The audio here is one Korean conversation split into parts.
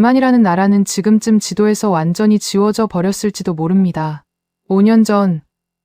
대만이라는 나라는 지금쯤 지도에서 완전히 지워져 버렸을지도 모릅니다. 5년 전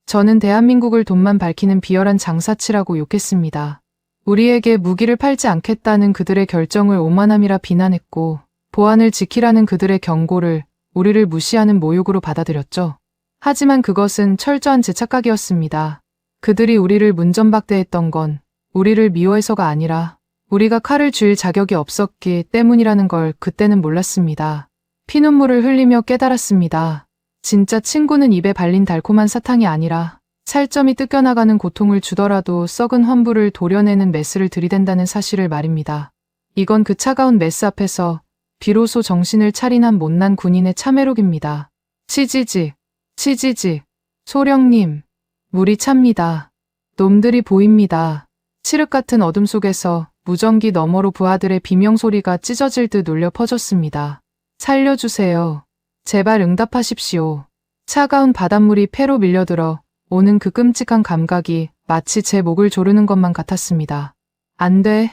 저는 대한민국을 돈만 밝히는 비열한 장사치라고 욕했습니다. 우리에게 무기를 팔지 않겠다는 그들의 결정을 오만함이라 비난했고 보안을 지키라는 그들의 경고를 우리를 무시하는 모욕으로 받아들였죠. 하지만 그것은 철저한 제 착각이었습니다. 그들이 우리를 문전박대했던 건 우리를 미워해서가 아니라 우리가 칼을 쥘 자격이 없었기 때문이라는 걸 그때는 몰랐습니다. 피눈물을 흘리며 깨달았습니다. 진짜 친구는 입에 발린 달콤한 사탕이 아니라 살점이 뜯겨나가는 고통을 주더라도 썩은 환부를 도려내는 메스를 들이댄다는 사실을 말입니다. 이건 그 차가운 메스 앞에서 비로소 정신을 차린한 못난 군인의 참회록입니다. 치지직, 소령님, 물이 찹니다. 놈들이 보입니다. 칠흑 같은 어둠 속에서 무전기 너머로 부하들의 비명소리가 찢어질 듯 울려 퍼졌습니다. 살려주세요. 제발 응답하십시오. 차가운 바닷물이 폐로 밀려들어 오는 그 끔찍한 감각이 마치 제 목을 조르는 것만 같았습니다. 안 돼.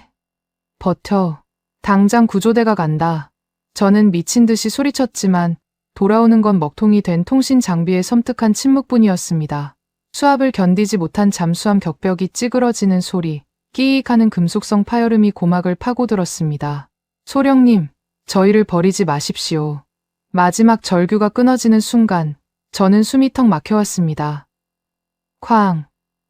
버텨. 당장 구조대가 간다. 저는 미친 듯이 소리쳤지만 돌아오는 건 먹통이 된 통신 장비의 섬뜩한 침묵뿐이었습니다. 수압을 견디지 못한 잠수함 격벽이 찌그러지는 소리, 끼익하는 금속성 파열음이 고막을 파고들었습니다. 소령님, 저희를 버리지 마십시오. 마지막 절규가 끊어지는 순간 저는 숨이 턱 막혀왔습니다. 쾅!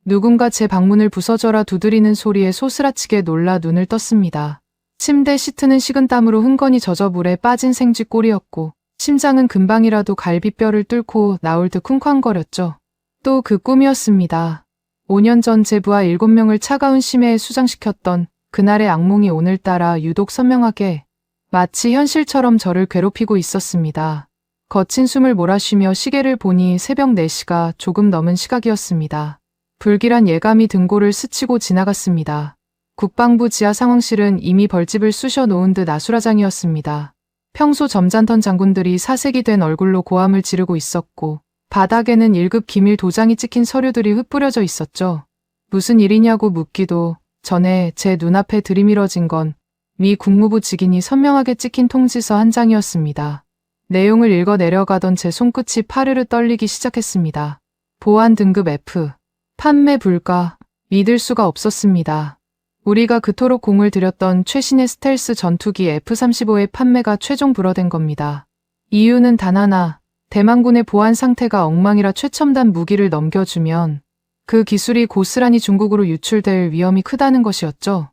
누군가 제 방문을 부서져라 두드리는 소리에 소스라치게 놀라 눈을 떴습니다. 침대 시트는 식은땀으로 흥건히 젖어 물에 빠진 생쥐 꼴이었고 심장은 금방이라도 갈비뼈를 뚫고 나올 듯 쿵쾅거렸죠. 또 그 꿈이었습니다. 5년 전 제 부하 7명을 차가운 심해에 수장시켰던 그날의 악몽이 오늘따라 유독 선명하게 마치 현실처럼 저를 괴롭히고 있었습니다. 거친 숨을 몰아쉬며 시계를 보니 새벽 4시가 조금 넘은 시각이었습니다. 불길한 예감이 등골을 스치고 지나갔습니다. 국방부 지하 상황실은 이미 벌집을 쑤셔 놓은 듯 아수라장이었습니다. 평소 점잖던 장군들이 사색이 된 얼굴로 고함을 지르고 있었고 바닥에는 1급 기밀 도장이 찍힌 서류들이 흩뿌려져 있었죠. 무슨 일이냐고 묻기도 전에 제 눈앞에 들이밀어진 건 미 국무부 직인이 선명하게 찍힌 통지서 한 장이었습니다. 내용을 읽어 내려가던 제 손끝이 파르르 떨리기 시작했습니다. 보안 등급 F. 판매 불가. 믿을 수가 없었습니다. 우리가 그토록 공을 들였던 최신의 스텔스 전투기 F-35의 판매가 최종 불허된 겁니다. 이유는 단 하나, 대만군의 보안 상태가 엉망이라 최첨단 무기를 넘겨주면 그 기술이 고스란히 중국으로 유출될 위험이 크다는 것이었죠.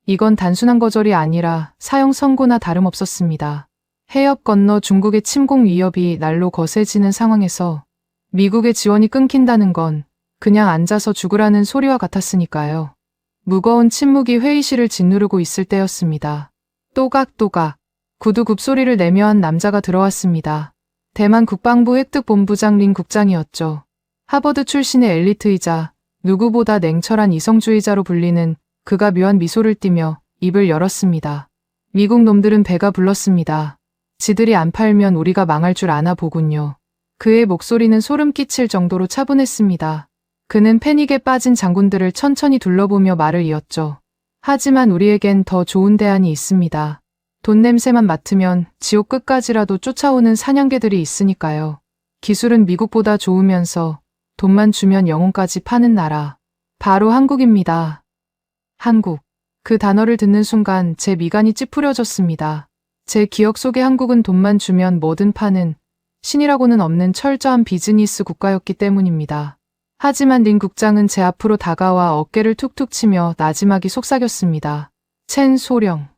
이건 단순한 거절이 아니라 사형 선고나 다름없었습니다. 해협 건너 중국의 침공 위협이 날로 거세지는 상황에서 미국의 지원이 끊긴다는 건 그냥 앉아서 죽으라는 소리와 같았으니까요. 무거운 침묵이 회의실을 짓누르고 있을 때였습니다. 또각또각 구두굽 소리를 내며 한 남자가 들어왔습니다. 대만 국방부 획득본부장 린 국장이었죠. 하버드 출신의 엘리트이자 누구보다 냉철한 이성주의자로 불리는 그가 묘한 미소를 띠며 입을 열었습니다. 미국 놈들은 배가 불렀습니다. 지들이 안 팔면 우리가 망할 줄 아나 보군요. 그의 목소리는 소름 끼칠 정도로 차분했습니다. 그는 패닉에 빠진 장군들을 천천히 둘러보며 말을 이었죠. 하지만 우리에겐 더 좋은 대안이 있습니다. 돈 냄새만 맡으면 지옥 끝까지라도 쫓아오는 사냥개들이 있으니까요. 기술은 미국보다 좋으면서 돈만 주면 영혼까지 파는 나라. 바로 한국입니다. 한국. 그 단어를 듣는 순간 제 미간이 찌푸려졌습니다. 제 기억 속의 한국은 돈만 주면 뭐든 파는 신이라고는 없는 철저한 비즈니스 국가였기 때문입니다. 하지만 린 국장은 제 앞으로 다가와 어깨를 툭툭 치며 나지막이 속삭였습니다. 첸 소령.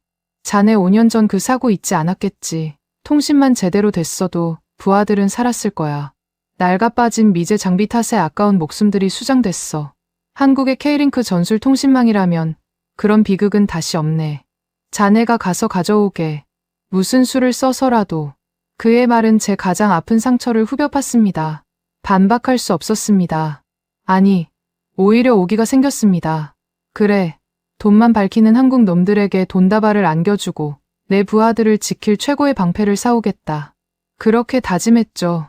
자네 5년 전 그 사고 잊지 않았겠지. 통신만 제대로 됐어도 부하들은 살았을 거야. 낡아 빠진 미제 장비 탓에 아까운 목숨들이 수장됐어. 한국의 K링크 전술 통신망이라면 그런 비극은 다시 없네. 자네가 가서 가져오게. 무슨 수를 써서라도. 그의 말은 제 가장 아픈 상처를 후벼 팠습니다. 반박할 수 없었습니다. 아니, 오히려 오기가 생겼습니다. 그래, 돈만 밝히는 한국 놈들에게 돈다발을 안겨주고 내 부하들을 지킬 최고의 방패를 사오겠다. 그렇게 다짐했죠.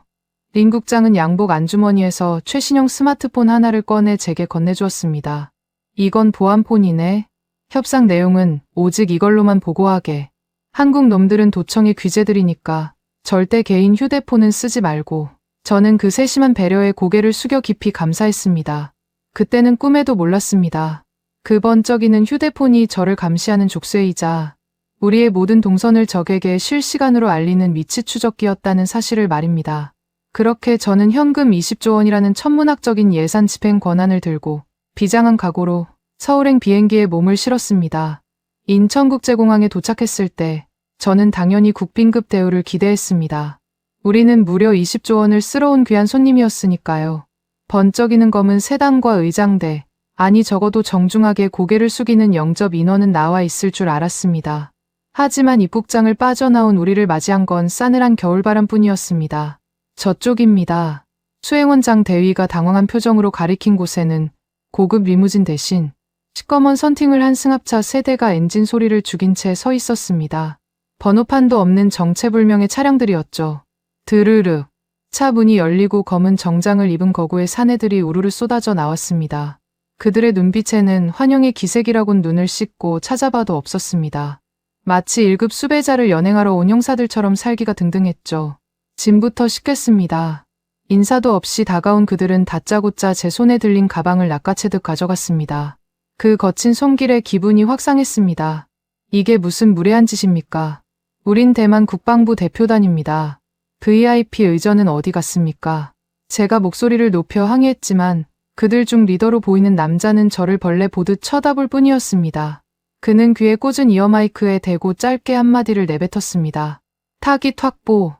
린 국장은 양복 안주머니에서 최신형 스마트폰 하나를 꺼내 제게 건네주었습니다. 이건 보안폰이네. 협상 내용은 오직 이걸로만 보고하게. 한국 놈들은 도청의 귀재들이니까 절대 개인 휴대폰은 쓰지 말고. 저는 그 세심한 배려에 고개를 숙여 깊이 감사했습니다. 그때는 꿈에도 몰랐습니다. 그 번쩍이는 휴대폰이 저를 감시하는 족쇄이자 우리의 모든 동선을 적에게 실시간으로 알리는 위치 추적기였다는 사실을 말입니다. 그렇게 저는 현금 20조 원이라는 천문학적인 예산 집행 권한을 들고 비장한 각오로 서울행 비행기에 몸을 실었습니다. 인천국제공항에 도착했을 때 저는 당연히 국빈급 대우를 기대했습니다. 우리는 무려 20조 원을 쓸어 온 귀한 손님이었으니까요. 번쩍이는 검은 세단과 의장대, 아니 적어도 정중하게 고개를 숙이는 영접 인원은 나와 있을 줄 알았습니다. 하지만 입국장을 빠져나온 우리를 맞이한 건 싸늘한 겨울바람뿐이었습니다. 저쪽입니다. 수행원장 대위가 당황한 표정으로 가리킨 곳에는 고급 리무진 대신 시꺼먼 선팅을 한 승합차 3대가 엔진 소리를 죽인 채 서 있었습니다. 번호판도 없는 정체불명의 차량들이었죠. 드르르. 차 문이 열리고 검은 정장을 입은 거구의 사내들이 우르르 쏟아져 나왔습니다. 그들의 눈빛에는 환영의 기색이라곤 눈을 씻고 찾아봐도 없었습니다. 마치 1급 수배자를 연행하러 온 형사들처럼 살기가 등등했죠. 짐부터 싣겠습니다. 인사도 없이 다가온 그들은 다짜고짜 제 손에 들린 가방을 낚아채듯 가져갔습니다. 그 거친 손길에 기분이 확 상했습니다. 이게 무슨 무례한 짓입니까? 우린 대만 국방부 대표단입니다. VIP 의전은 어디 갔습니까? 제가 목소리를 높여 항의했지만 그들 중 리더로 보이는 남자는 저를 벌레 보듯 쳐다볼 뿐이었습니다. 그는 귀에 꽂은 이어마이크에 대고 짧게 한마디를 내뱉었습니다. 타깃 확보.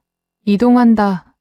이동한다.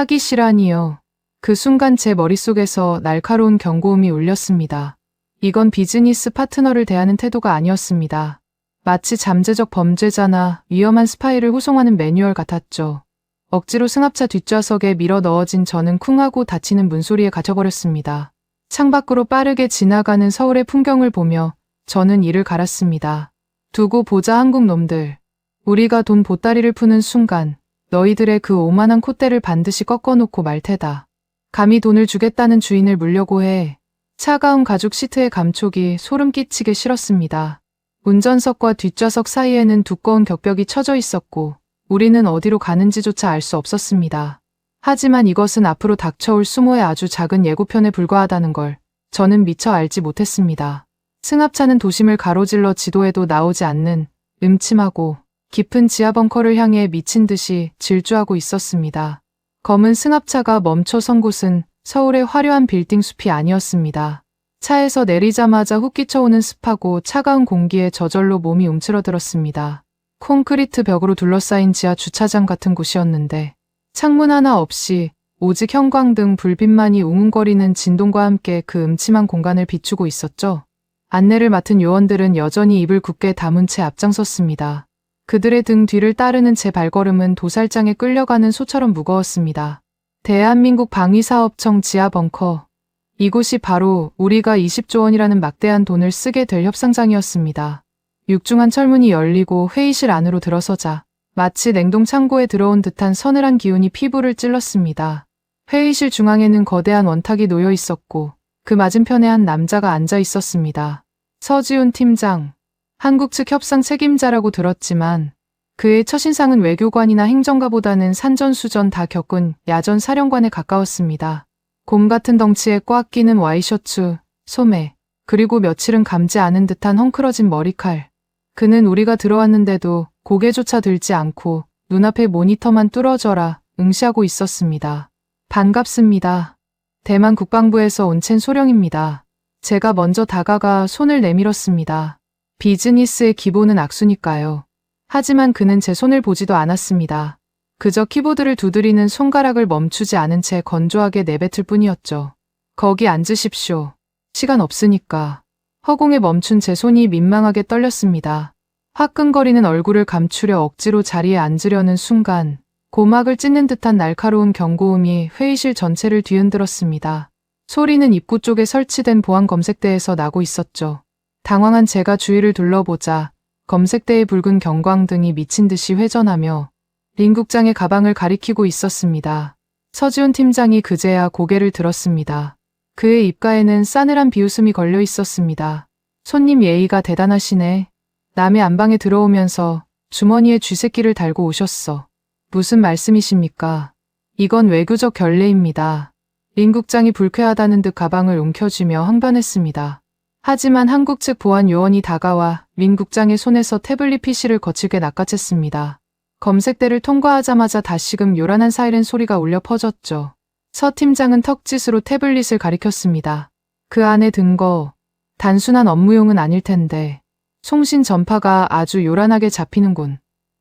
타깃이라니요. 그 순간 제 머릿속에서 날카로운 경고음이 울렸습니다. 이건 비즈니스 파트너를 대하는 태도가 아니었습니다. 마치 잠재적 범죄자나 위험한 스파이를 호송하는 매뉴얼 같았죠. 억지로 승합차 뒷좌석에 밀어 넣어진 저는 쿵하고 닫히는 문소리에 갇혀버렸습니다. 창밖으로 빠르게 지나가는 서울의 풍경을 보며 저는 이를 갈았습니다. 두고 보자 한국 놈들. 우리가 돈 보따리를 푸는 순간 너희들의 그 오만한 콧대를 반드시 꺾어놓고 말 테다. 감히 돈을 주겠다는 주인을 물려고 해. 차가운 가죽 시트의 감촉이 소름 끼치게 싫었습니다. 운전석과 뒷좌석 사이에는 두꺼운 격벽이 쳐져 있었고 우리는 어디로 가는지조차 알 수 없었습니다. 하지만 이것은 앞으로 닥쳐올 수모의 아주 작은 예고편에 불과하다는 걸 저는 미처 알지 못했습니다. 승합차는 도심을 가로질러 지도에도 나오지 않는 음침하고 깊은 지하 벙커를 향해 미친 듯이 질주하고 있었습니다. 검은 승합차가 멈춰 선 곳은 서울의 화려한 빌딩 숲이 아니었습니다. 차에서 내리자마자 훅 끼쳐오는 습하고 차가운 공기에 저절로 몸이 움츠러들었습니다. 콘크리트 벽으로 둘러싸인 지하 주차장 같은 곳이었는데 창문 하나 없이 오직 형광등 불빛만이 웅웅거리는 진동과 함께 그 음침한 공간을 비추고 있었죠. 안내를 맡은 요원들은 여전히 입을 굳게 다문 채 앞장섰습니다. 그들의 등 뒤를 따르는 제 발걸음은 도살장에 끌려가는 소처럼 무거웠습니다. 대한민국 방위사업청 지하 벙커. 이곳이 바로 우리가 20조 원이라는 막대한 돈을 쓰게 될 협상장이었습니다. 육중한 철문이 열리고 회의실 안으로 들어서자 마치 냉동 창고에 들어온 듯한 서늘한 기운이 피부를 찔렀습니다. 회의실 중앙에는 거대한 원탁이 놓여 있었고 그 맞은편에 한 남자가 앉아 있었습니다. 서지훈 팀장. 한국 측 협상 책임자라고 들었지만 그의 첫인상은 외교관이나 행정가보다는 산전수전 다 겪은 야전 사령관에 가까웠습니다. 곰 같은 덩치에 꽉 끼는 와이셔츠, 소매, 그리고 며칠은 감지 않은 듯한 헝클어진 머리칼. 그는 우리가 들어왔는데도 고개조차 들지 않고 눈앞에 모니터만 뚫어져라 응시하고 있었습니다. 반갑습니다. 대만 국방부에서 온 첸 소령입니다. 제가 먼저 다가가 손을 내밀었습니다. 비즈니스의 기본은 악수니까요. 하지만 그는 제 손을 보지도 않았습니다. 그저 키보드를 두드리는 손가락을 멈추지 않은 채 건조하게 내뱉을 뿐이었죠. 거기 앉으십시오. 시간 없으니까. 허공에 멈춘 제 손이 민망하게 떨렸습니다. 화끈거리는 얼굴을 감추려 억지로 자리에 앉으려는 순간 고막을 찢는 듯한 날카로운 경고음이 회의실 전체를 뒤흔들었습니다. 소리는 입구 쪽에 설치된 보안 검색대에서 나고 있었죠. 당황한 제가 주위를 둘러보자 검색대의 붉은 경광등이 미친 듯이 회전하며 링국장의 가방을 가리키고 있었습니다. 서지훈 팀장이 그제야 고개를 들었습니다. 그의 입가에는 싸늘한 비웃음이 걸려 있었습니다. 손님 예의가 대단하시네. 남의 안방에 들어오면서 주머니에 쥐새끼를 달고 오셨어. 무슨 말씀이십니까? 이건 외교적 결례입니다. 린 국장이 불쾌하다는 듯 가방을 움켜쥐며 항변했습니다. 하지만 한국 측 보안 요원이 다가와 린 국장의 손에서 태블릿 PC를 거칠게 낚아챘습니다. 검색대를 통과하자마자 다시금 요란한 사이렌 소리가 울려 퍼졌죠. 서 팀장은 턱짓으로 태블릿을 가리켰습니다. 그 안에 든 거 단순한 업무용은 아닐 텐데 송신 전파가 아주 요란하게 잡히는군.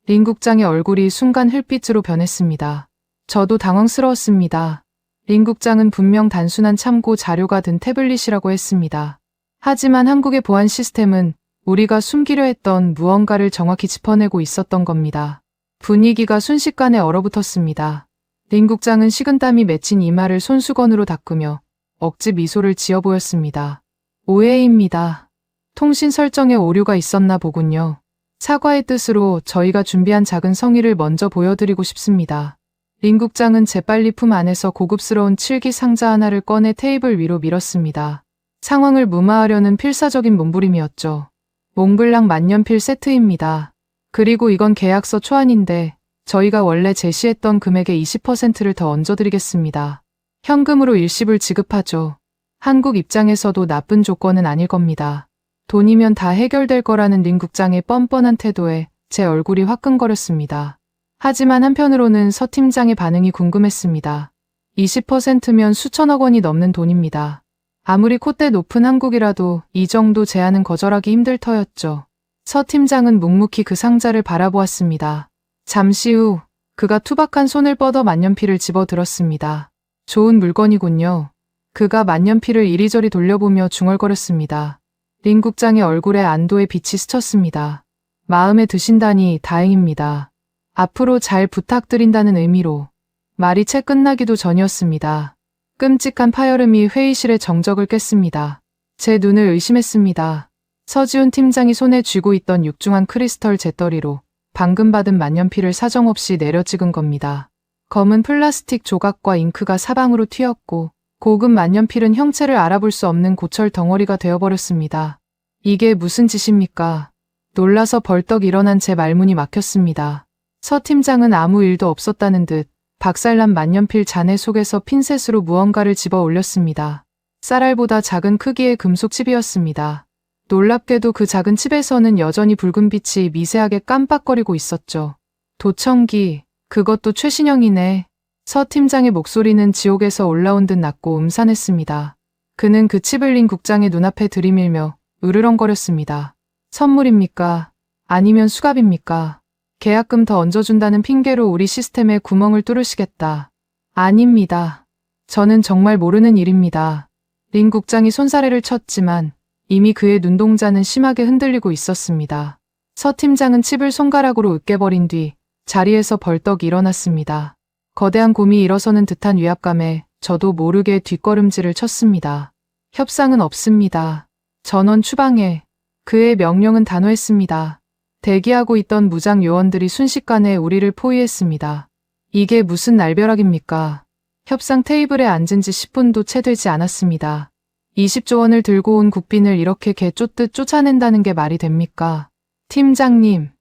린 국장의 얼굴이 순간 흙빛으로 변했습니다. 저도 당황스러웠습니다. 린 국장은 분명 단순한 참고 자료가 든 태블릿이라고 했습니다. 하지만 한국의 보안 시스템은 우리가 숨기려 했던 무언가를 정확히 짚어내고 있었던 겁니다. 분위기가 순식간에 얼어붙었습니다. 린 국장은 식은땀이 맺힌 이마를 손수건으로 닦으며 억지 미소를 지어 보였습니다. 오해입니다. 통신 설정에 오류가 있었나 보군요. 사과의 뜻으로 저희가 준비한 작은 성의를 먼저 보여드리고 싶습니다. 린 국장은 재빨리 품 안에서 고급스러운 칠기 상자 하나를 꺼내 테이블 위로 밀었습니다. 상황을 무마하려는 필사적인 몸부림이었죠. 몽블랑 만년필 세트입니다. 그리고 이건 계약서 초안인데 저희가 원래 제시했던 금액의 20%를 더 얹어드리겠습니다. 현금으로 일시불 지급하죠. 한국 입장에서도 나쁜 조건은 아닐 겁니다. 돈이면 다 해결될 거라는 린 국장의 뻔뻔한 태도에 제 얼굴이 화끈거렸습니다. 하지만 한편으로는 서 팀장의 반응이 궁금했습니다. 20%면 수천억 원이 넘는 돈입니다. 아무리 콧대 높은 한국이라도 이 정도 제안은 거절하기 힘들 터였죠. 서 팀장은 묵묵히 그 상자를 바라보았습니다. 잠시 후 그가 투박한 손을 뻗어 만년필을 집어들었습니다. 좋은 물건이군요. 그가 만년필을 이리저리 돌려보며 중얼거렸습니다. 린 국장의 얼굴에 안도의 빛이 스쳤습니다. 마음에 드신다니 다행입니다. 앞으로 잘 부탁드린다는 의미로. 말이 채 끝나기도 전이었습니다. 끔찍한 파열음이 회의실의 정적을 깼습니다. 제 눈을 의심했습니다. 서지훈 팀장이 손에 쥐고 있던 육중한 크리스털 재떨이로 방금 받은 만년필을 사정없이 내려 찍은 겁니다. 검은 플라스틱 조각과 잉크가 사방으로 튀었고 고급 만년필은 형체를 알아볼 수 없는 고철 덩어리가 되어버렸습니다. 이게 무슨 짓입니까? 놀라서 벌떡 일어난 제 말문이 막혔습니다. 서 팀장은 아무 일도 없었다는 듯 박살난 만년필 잔해 속에서 핀셋으로 무언가를 집어 올렸습니다. 쌀알보다 작은 크기의 금속 칩이었습니다. 놀랍게도 그 작은 칩에서는 여전히 붉은 빛이 미세하게 깜빡거리고 있었죠. 도청기, 그것도 최신형이네. 서 팀장의 목소리는 지옥에서 올라온 듯 낮고 음산했습니다. 그는 그 칩을 린 국장의 눈앞에 들이밀며 으르렁거렸습니다. 선물입니까? 아니면 수갑입니까? 계약금 더 얹어준다는 핑계로 우리 시스템에 구멍을 뚫으시겠다. 아닙니다. 저는 정말 모르는 일입니다. 린 국장이 손사래를 쳤지만 이미 그의 눈동자는 심하게 흔들리고 있었습니다. 서 팀장은 칩을 손가락으로 으깨버린 뒤 자리에서 벌떡 일어났습니다. 거대한 곰이 일어서는 듯한 위압감에 저도 모르게 뒷걸음질을 쳤습니다. 협상은 없습니다. 전원 추방해. 그의 명령은 단호했습니다. 대기하고 있던 무장 요원들이 순식간에 우리를 포위했습니다. 이게 무슨 날벼락입니까? 협상 테이블에 앉은 지 10분도 채 되지 않았습니다. 20조 원을 들고 온 국빈을 이렇게 개 쫓듯 쫓아낸다는 게 말이 됩니까? 팀장님,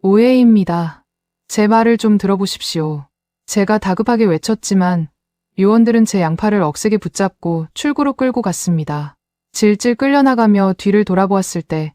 오해입니다. 제 말을 좀 들어보십시오. 제가 다급하게 외쳤지만 요원들은 제 양팔을 억세게 붙잡고 출구로 끌고 갔습니다. 질질 끌려나가며 뒤를 돌아보았을 때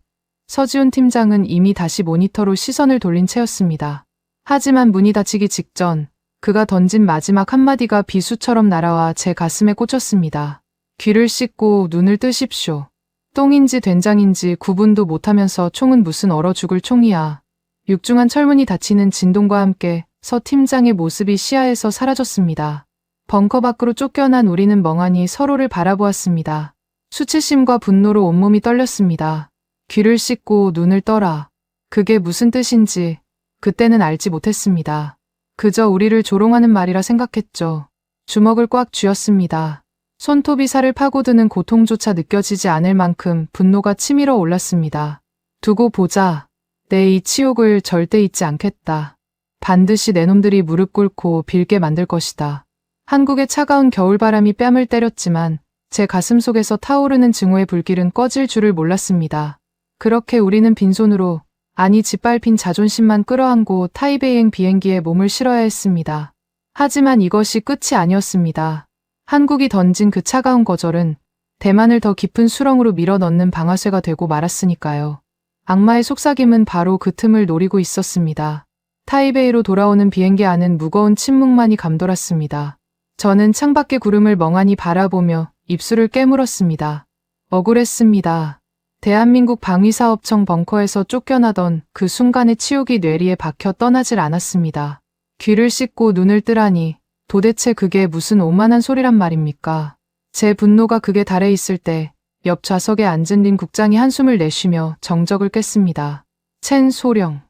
서지훈 팀장은 이미 다시 모니터로 시선을 돌린 채였습니다. 하지만 문이 닫히기 직전 그가 던진 마지막 한마디가 비수처럼 날아와 제 가슴에 꽂혔습니다. 귀를 씻고 눈을 뜨십시오. 똥인지 된장인지 구분도 못하면서 총은 무슨 얼어 죽을 총이야. 육중한 철문이 닫히는 진동과 함께 서 팀장의 모습이 시야에서 사라졌습니다. 벙커 밖으로 쫓겨난 우리는 멍하니 서로를 바라보았습니다. 수치심과 분노로 온몸이 떨렸습니다. 귀를 씻고 눈을 떠라. 그게 무슨 뜻인지 그때는 알지 못했습니다. 그저 우리를 조롱하는 말이라 생각했죠. 주먹을 꽉 쥐었습니다. 손톱이 살을 파고드는 고통조차 느껴지지 않을 만큼 분노가 치밀어 올랐습니다. 두고 보자. 내 이 치욕을 절대 잊지 않겠다. 반드시 내 놈들이 무릎 꿇고 빌게 만들 것이다. 한국의 차가운 겨울바람이 뺨을 때렸지만 제 가슴 속에서 타오르는 증오의 불길은 꺼질 줄을 몰랐습니다. 그렇게 우리는 빈손으로 아니 짓밟힌 자존심만 끌어안고 타이베이행 비행기에 몸을 실어야 했습니다. 하지만 이것이 끝이 아니었습니다. 한국이 던진 그 차가운 거절은 대만을 더 깊은 수렁으로 밀어넣는 방아쇠가 되고 말았으니까요. 악마의 속삭임은 바로 그 틈을 노리고 있었습니다. 타이베이로 돌아오는 비행기 안은 무거운 침묵만이 감돌았습니다. 저는 창밖의 구름을 멍하니 바라보며 입술을 깨물었습니다. 억울했습니다. 대한민국 방위사업청 벙커에서 쫓겨나던 그 순간의 치욕이 뇌리에 박혀 떠나질 않았습니다. 귀를 씻고 눈을 뜨라니 도대체 그게 무슨 오만한 소리란 말입니까? 제 분노가 극에 달해 있을 때 옆 좌석에 앉은 린 국장이 한숨을 내쉬며 정적을 깼습니다. 첸 소령.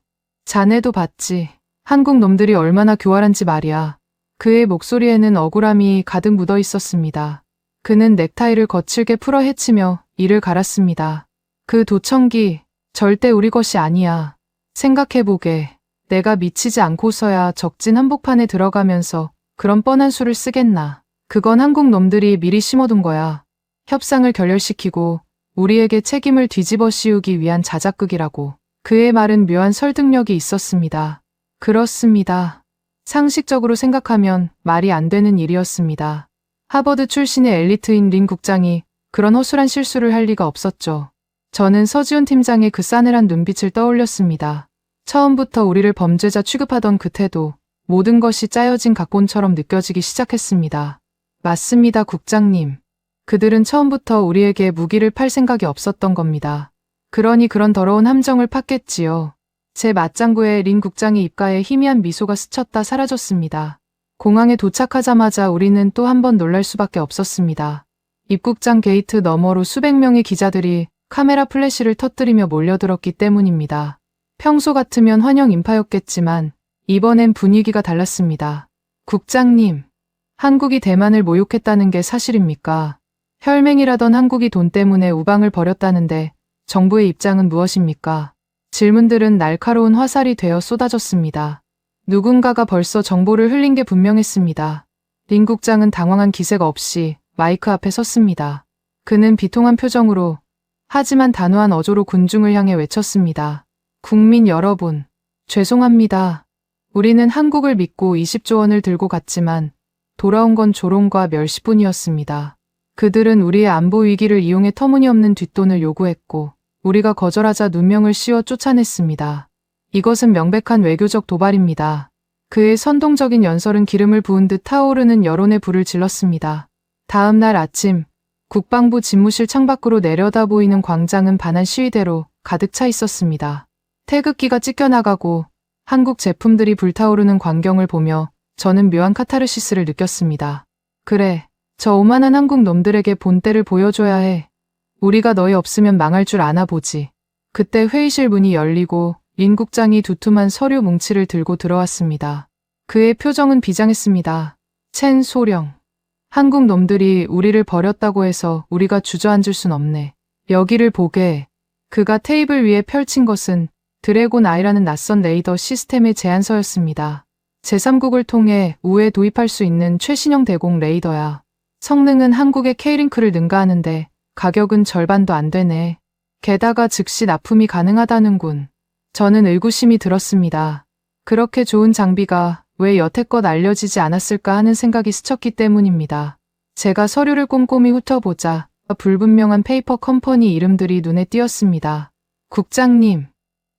자네도 봤지. 한국 놈들이 얼마나 교활한지 말이야. 그의 목소리에는 억울함이 가득 묻어 있었습니다. 그는 넥타이를 거칠게 풀어 헤치며 이를 갈았습니다. 그 도청기 절대 우리 것이 아니야. 생각해보게. 내가 미치지 않고서야 적진 한복판에 들어가면서 그런 뻔한 수를 쓰겠나. 그건 한국 놈들이 미리 심어둔 거야. 협상을 결렬시키고 우리에게 책임을 뒤집어 씌우기 위한 자작극이라고. 그의 말은 묘한 설득력이 있었습니다. 그렇습니다. 상식적으로 생각하면 말이 안 되는 일이었습니다. 하버드 출신의 엘리트인 린 국장이 그런 허술한 실수를 할 리가 없었죠. 저는 서지훈 팀장의 그 싸늘한 눈빛을 떠올렸습니다. 처음부터 우리를 범죄자 취급하던 그 태도, 모든 것이 짜여진 각본처럼 느껴지기 시작했습니다. 맞습니다, 국장님. 그들은 처음부터 우리에게 무기를 팔 생각이 없었던 겁니다. 그러니 그런 더러운 함정을 팠겠지요. 제 맞장구에 린 국장의 입가에 희미한 미소가 스쳤다 사라졌습니다. 공항에 도착하자마자 우리는 또 한 번 놀랄 수밖에 없었습니다. 입국장 게이트 너머로 수백 명의 기자들이 카메라 플래시를 터뜨리며 몰려들었기 때문입니다. 평소 같으면 환영 인파였겠지만 이번엔 분위기가 달랐습니다. 국장님, 한국이 대만을 모욕했다는 게 사실입니까? 혈맹이라던 한국이 돈 때문에 우방을 벌였다는데 정부의 입장은 무엇입니까? 질문들은 날카로운 화살이 되어 쏟아졌습니다. 누군가가 벌써 정보를 흘린 게 분명했습니다. 린 국장은 당황한 기색 없이 마이크 앞에 섰습니다. 그는 비통한 표정으로 하지만 단호한 어조로 군중을 향해 외쳤습니다. 국민 여러분, 죄송합니다. 우리는 한국을 믿고 20조 원을 들고 갔지만 돌아온 건 조롱과 멸시뿐이었습니다. 그들은 우리의 안보 위기를 이용해 터무니없는 뒷돈을 요구했고 우리가 거절하자 누명을 씌워 쫓아냈습니다. 이것은 명백한 외교적 도발입니다. 그의 선동적인 연설은 기름을 부은 듯 타오르는 여론의 불을 질렀습니다. 다음 날 아침 국방부 집무실 창밖으로 내려다 보이는 광장은 반한 시위대로 가득 차 있었습니다. 태극기가 찢겨나가고 한국 제품들이 불타오르는 광경을 보며 저는 묘한 카타르시스를 느꼈습니다. 그래, 저 오만한 한국 놈들에게 본때를 보여줘야 해. 우리가 너희 없으면 망할 줄 아나 보지. 그때 회의실 문이 열리고 린 국장이 두툼한 서류 뭉치를 들고 들어왔습니다. 그의 표정은 비장했습니다. 첸 소령. 한국 놈들이 우리를 버렸다고 해서 우리가 주저앉을 순 없네. 여기를 보게. 그가 테이블 위에 펼친 것은 드래곤 아이라는 낯선 레이더 시스템의 제안서였습니다. 제3국을 통해 우에 도입할 수 있는 최신형 대공 레이더야. 성능은 한국의 K링크를 능가하는데 가격은 절반도 안 되네. 게다가 즉시 납품이 가능하다는군. 저는 의구심이 들었습니다. 그렇게 좋은 장비가 왜 여태껏 알려지지 않았을까 하는 생각이 스쳤기 때문입니다. 제가 서류를 꼼꼼히 훑어보자 불분명한 페이퍼 컴퍼니 이름들이 눈에 띄었습니다. 국장님,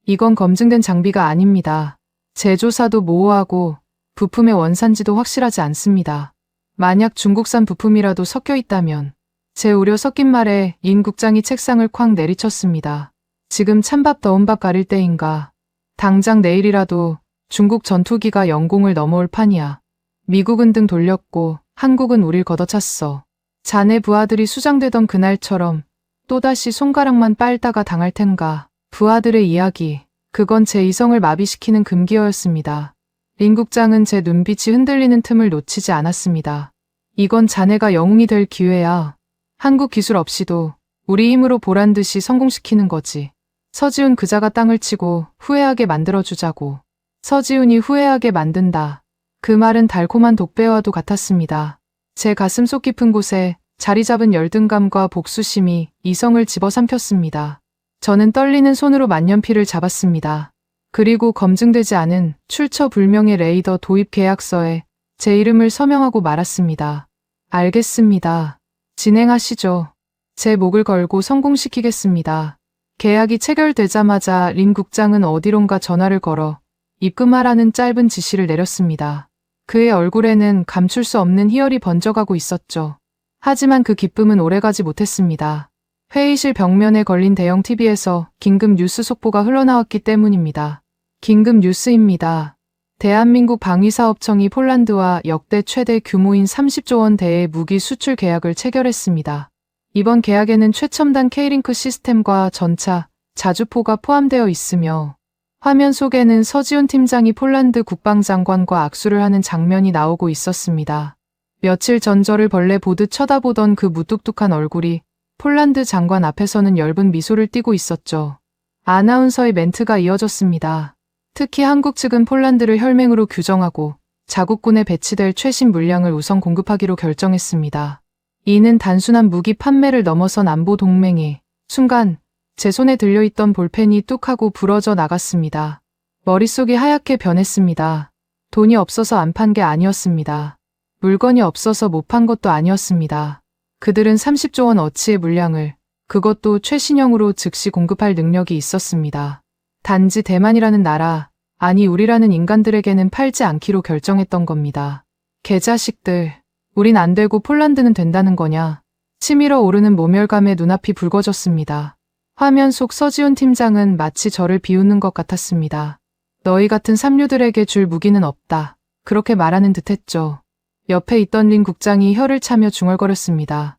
이건 검증된 장비가 아닙니다. 제조사도 모호하고 부품의 원산지도 확실하지 않습니다. 만약 중국산 부품이라도 섞여 있다면. 제 우려 섞인 말에 인 국장이 책상을 쾅 내리쳤습니다. 지금 찬밥 더운 밥 가릴 때인가. 당장 내일이라도 중국 전투기가 영공을 넘어올 판이야. 미국은 등 돌렸고 한국은 우릴 걷어찼어. 자네 부하들이 수장되던 그날처럼 또다시 손가락만 빨다가 당할 텐가. 부하들의 이야기, 그건 제 이성을 마비시키는 금기어였습니다. 린 국장은 제 눈빛이 흔들리는 틈을 놓치지 않았습니다. 이건 자네가 영웅이 될 기회야. 한국 기술 없이도 우리 힘으로 보란듯이 성공시키는 거지. 서지훈 그자가 땅을 치고 후회하게 만들어주자고. 서지훈이 후회하게 만든다. 그 말은 달콤한 독배와도 같았습니다. 제 가슴속 깊은 곳에 자리 잡은 열등감과 복수심이 이성을 집어삼켰습니다. 저는 떨리는 손으로 만년필을 잡았습니다. 그리고 검증되지 않은 출처 불명의 레이더 도입 계약서에 제 이름을 서명하고 말았습니다. 알겠습니다. 진행하시죠. 제 목을 걸고 성공시키겠습니다. 계약이 체결되자마자 린 국장은 어디론가 전화를 걸어 입금하라는 짧은 지시를 내렸습니다. 그의 얼굴에는 감출 수 없는 희열이 번져가고 있었죠. 하지만 그 기쁨은 오래가지 못했습니다. 회의실 벽면에 걸린 대형 TV에서 긴급 뉴스 속보가 흘러나왔기 때문입니다. 긴급 뉴스입니다. 대한민국 방위사업청이 폴란드와 역대 최대 규모인 30조 원대의 무기 수출 계약을 체결했습니다. 이번 계약에는 최첨단 K링크 시스템과 전차, 자주포가 포함되어 있으며 화면 속에는 서지훈 팀장이 폴란드 국방장관과 악수를 하는 장면이 나오고 있었습니다. 며칠 전 저를 벌레 보듯 쳐다보던 그 무뚝뚝한 얼굴이 폴란드 장관 앞에서는 엷은 미소를 띠고 있었죠. 아나운서의 멘트가 이어졌습니다. 특히 한국 측은 폴란드를 혈맹으로 규정하고 자국군에 배치될 최신 물량을 우선 공급하기로 결정했습니다. 이는 단순한 무기 판매를 넘어선 안보 동맹이 순간 제 손에 들려있던 볼펜이 뚝 하고 부러져 나갔습니다. 머릿속이 하얗게 변했습니다. 돈이 없어서 안 판 게 아니었습니다. 물건이 없어서 못 판 것도 아니었습니다. 그들은 30조 원 어치의 물량을 그것도 최신형으로 즉시 공급할 능력이 있었습니다. 단지 대만이라는 나라, 아니 우리라는 인간들에게는 팔지 않기로 결정했던 겁니다. 개자식들, 우린 안 되고 폴란드는 된다는 거냐. 치밀어 오르는 모멸감에 눈앞이 붉어졌습니다. 화면 속 서지훈 팀장은 마치 저를 비웃는 것 같았습니다. 너희 같은 삼류들에게 줄 무기는 없다. 그렇게 말하는 듯했죠. 옆에 있던 린 국장이 혀를 차며 중얼거렸습니다.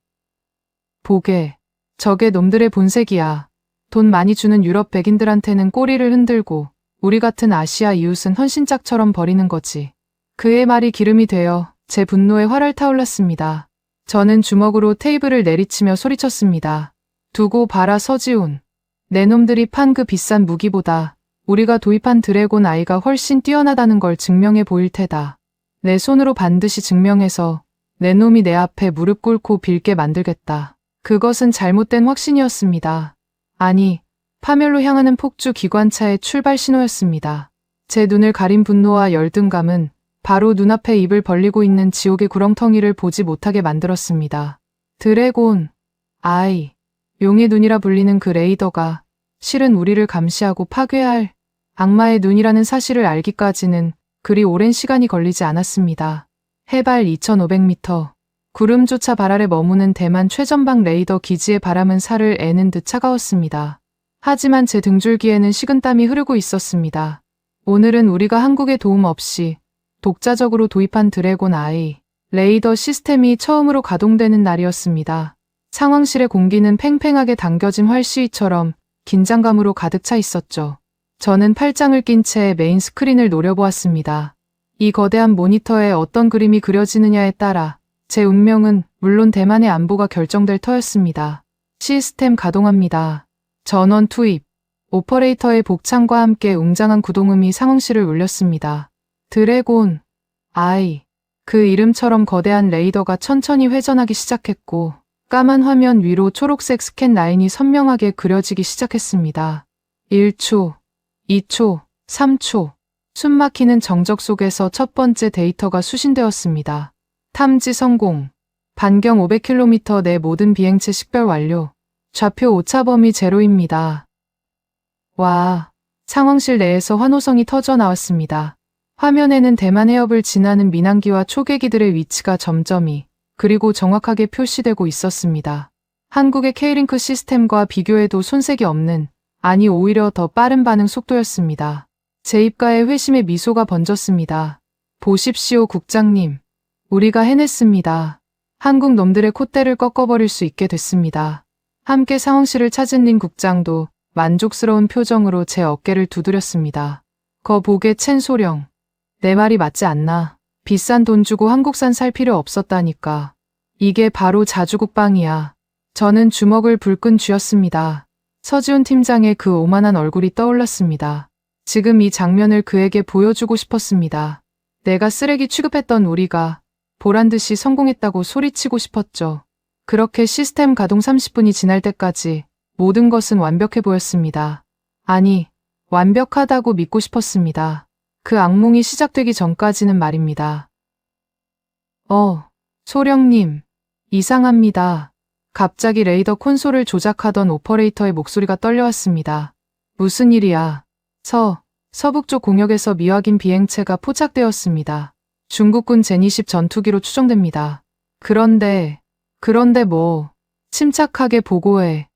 보게, 저게 놈들의 본색이야. 돈 많이 주는 유럽 백인들한테는 꼬리를 흔들고 우리 같은 아시아 이웃은 헌신짝처럼 버리는 거지. 그의 말이 기름이 되어 제 분노에 활활 타올랐습니다. 저는 주먹으로 테이블을 내리치며 소리쳤습니다. 두고 봐라 서지훈. 내 놈들이 판 그 비싼 무기보다 우리가 도입한 드래곤 아이가 훨씬 뛰어나다는 걸 증명해 보일 테다. 내 손으로 반드시 증명해서 내 놈이 내 앞에 무릎 꿇고 빌게 만들겠다. 그것은 잘못된 확신이었습니다. 아니, 파멸로 향하는 폭주 기관차의 출발 신호였습니다. 제 눈을 가린 분노와 열등감은 바로 눈앞에 입을 벌리고 있는 지옥의 구렁텅이를 보지 못하게 만들었습니다. 드래곤, 아이, 용의 눈이라 불리는 그 레이더가 실은 우리를 감시하고 파괴할 악마의 눈이라는 사실을 알기까지는 그리 오랜 시간이 걸리지 않았습니다. 해발 2500m, 구름조차 발 아래 머무는 대만 최전방 레이더 기지의 바람은 살을 애는 듯 차가웠습니다. 하지만 제 등줄기에는 식은땀이 흐르고 있었습니다. 오늘은 우리가 한국의 도움 없이 독자적으로 도입한 드래곤 아이, 레이더 시스템이 처음으로 가동되는 날이었습니다. 상황실의 공기는 팽팽하게 당겨진 활시위처럼 긴장감으로 가득 차 있었죠. 저는 팔짱을 낀 채 메인 스크린을 노려보았습니다. 이 거대한 모니터에 어떤 그림이 그려지느냐에 따라 제 운명은 물론 대만의 안보가 결정될 터였습니다. 시스템 가동합니다. 전원 투입. 오퍼레이터의 복창과 함께 웅장한 구동음이 상황실을 울렸습니다. 드래곤, 아이. 그 이름처럼 거대한 레이더가 천천히 회전하기 시작했고 까만 화면 위로 초록색 스캔 라인이 선명하게 그려지기 시작했습니다. 1초, 2초, 3초. 숨막히는 정적 속에서 첫 번째 데이터가 수신되었습니다. 탐지 성공. 반경 500km 내 모든 비행체 식별 완료. 좌표 오차 범위 제로입니다. 와, 상황실 내에서 환호성이 터져 나왔습니다. 화면에는 대만 해협을 지나는 민항기와 초계기들의 위치가 점점이 그리고 정확하게 표시되고 있었습니다. 한국의 K링크 시스템과 비교해도 손색이 없는, 아니 오히려 더 빠른 반응 속도였습니다. 제 입가에 회심의 미소가 번졌습니다. 보십시오 국장님. 우리가 해냈습니다. 한국 놈들의 콧대를 꺾어버릴 수 있게 됐습니다. 함께 상황실을 찾은 린 국장도 만족스러운 표정으로 제 어깨를 두드렸습니다. 거 보게 첸소령. 내 말이 맞지 않나. 비싼 돈 주고 한국산 살 필요 없었다니까. 이게 바로 자주국방이야. 저는 주먹을 불끈 쥐었습니다. 서지훈 팀장의 그 오만한 얼굴이 떠올랐습니다. 지금 이 장면을 그에게 보여주고 싶었습니다. 내가 쓰레기 취급했던 우리가 보란듯이 성공했다고 소리치고 싶었죠. 그렇게 시스템 가동 30분이 지날 때까지 모든 것은 완벽해 보였습니다. 아니, 완벽하다고 믿고 싶었습니다. 그 악몽이 시작되기 전까지는 말입니다. 소령님, 이상합니다. 갑자기 레이더 콘솔을 조작하던 오퍼레이터의 목소리가 떨려왔습니다. 무슨 일이야? 서북쪽 공역에서 미확인 비행체가 포착되었습니다. 중국군 제니10 전투기로 추정됩니다. 그런데 뭐, 침착하게 보고해.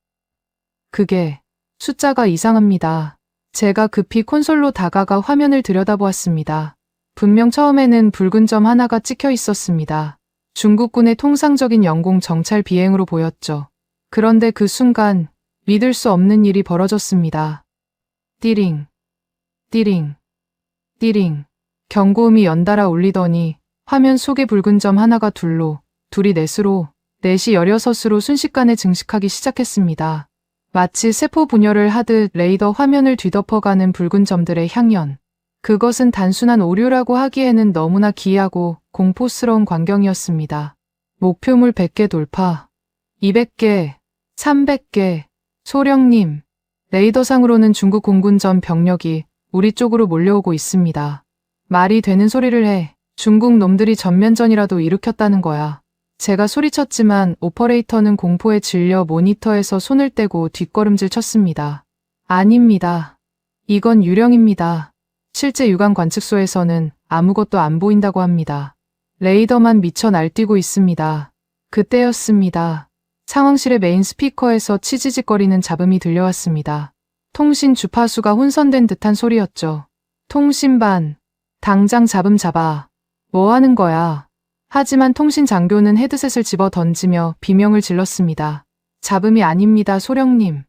그게, 숫자가 이상합니다. 제가 급히 콘솔로 다가가 화면을 들여다보았습니다. 분명 처음에는 붉은 점 하나가 찍혀 있었습니다. 중국군의 통상적인 영공 정찰 비행으로 보였죠. 그런데 그 순간 믿을 수 없는 일이 벌어졌습니다. 띠링, 띠링, 띠링. 경고음이 연달아 울리더니 화면 속의 붉은 점 하나가 둘이 넷으로, 넷이 16으로 순식간에 증식하기 시작했습니다. 마치 세포 분열을 하듯 레이더 화면을 뒤덮어가는 붉은 점들의 향연. 그것은 단순한 오류라고 하기에는 너무나 기이하고 공포스러운 광경이었습니다. 목표물 100개 돌파, 200개, 300개. 소령님, 레이더상으로는 중국 공군전 병력이 우리 쪽으로 몰려오고 있습니다. 말이 되는 소리를 해. 중국 놈들이 전면전이라도 일으켰다는 거야. 제가 소리쳤지만 오퍼레이터는 공포에 질려 모니터에서 손을 떼고 뒷걸음질 쳤습니다. 아닙니다. 이건 유령입니다. 실제 유관 관측소에서는 아무것도 안 보인다고 합니다. 레이더만 미쳐 날뛰고 있습니다. 그때였습니다. 상황실의 메인 스피커에서 치지직거리는 잡음이 들려왔습니다. 통신 주파수가 혼선된 듯한 소리였죠. 통신반, 당장 잡음 잡아. 뭐 하는 거야? 하지만 통신 장교는 헤드셋을 집어 던지며 비명을 질렀습니다. 잡음이 아닙니다, 소령님.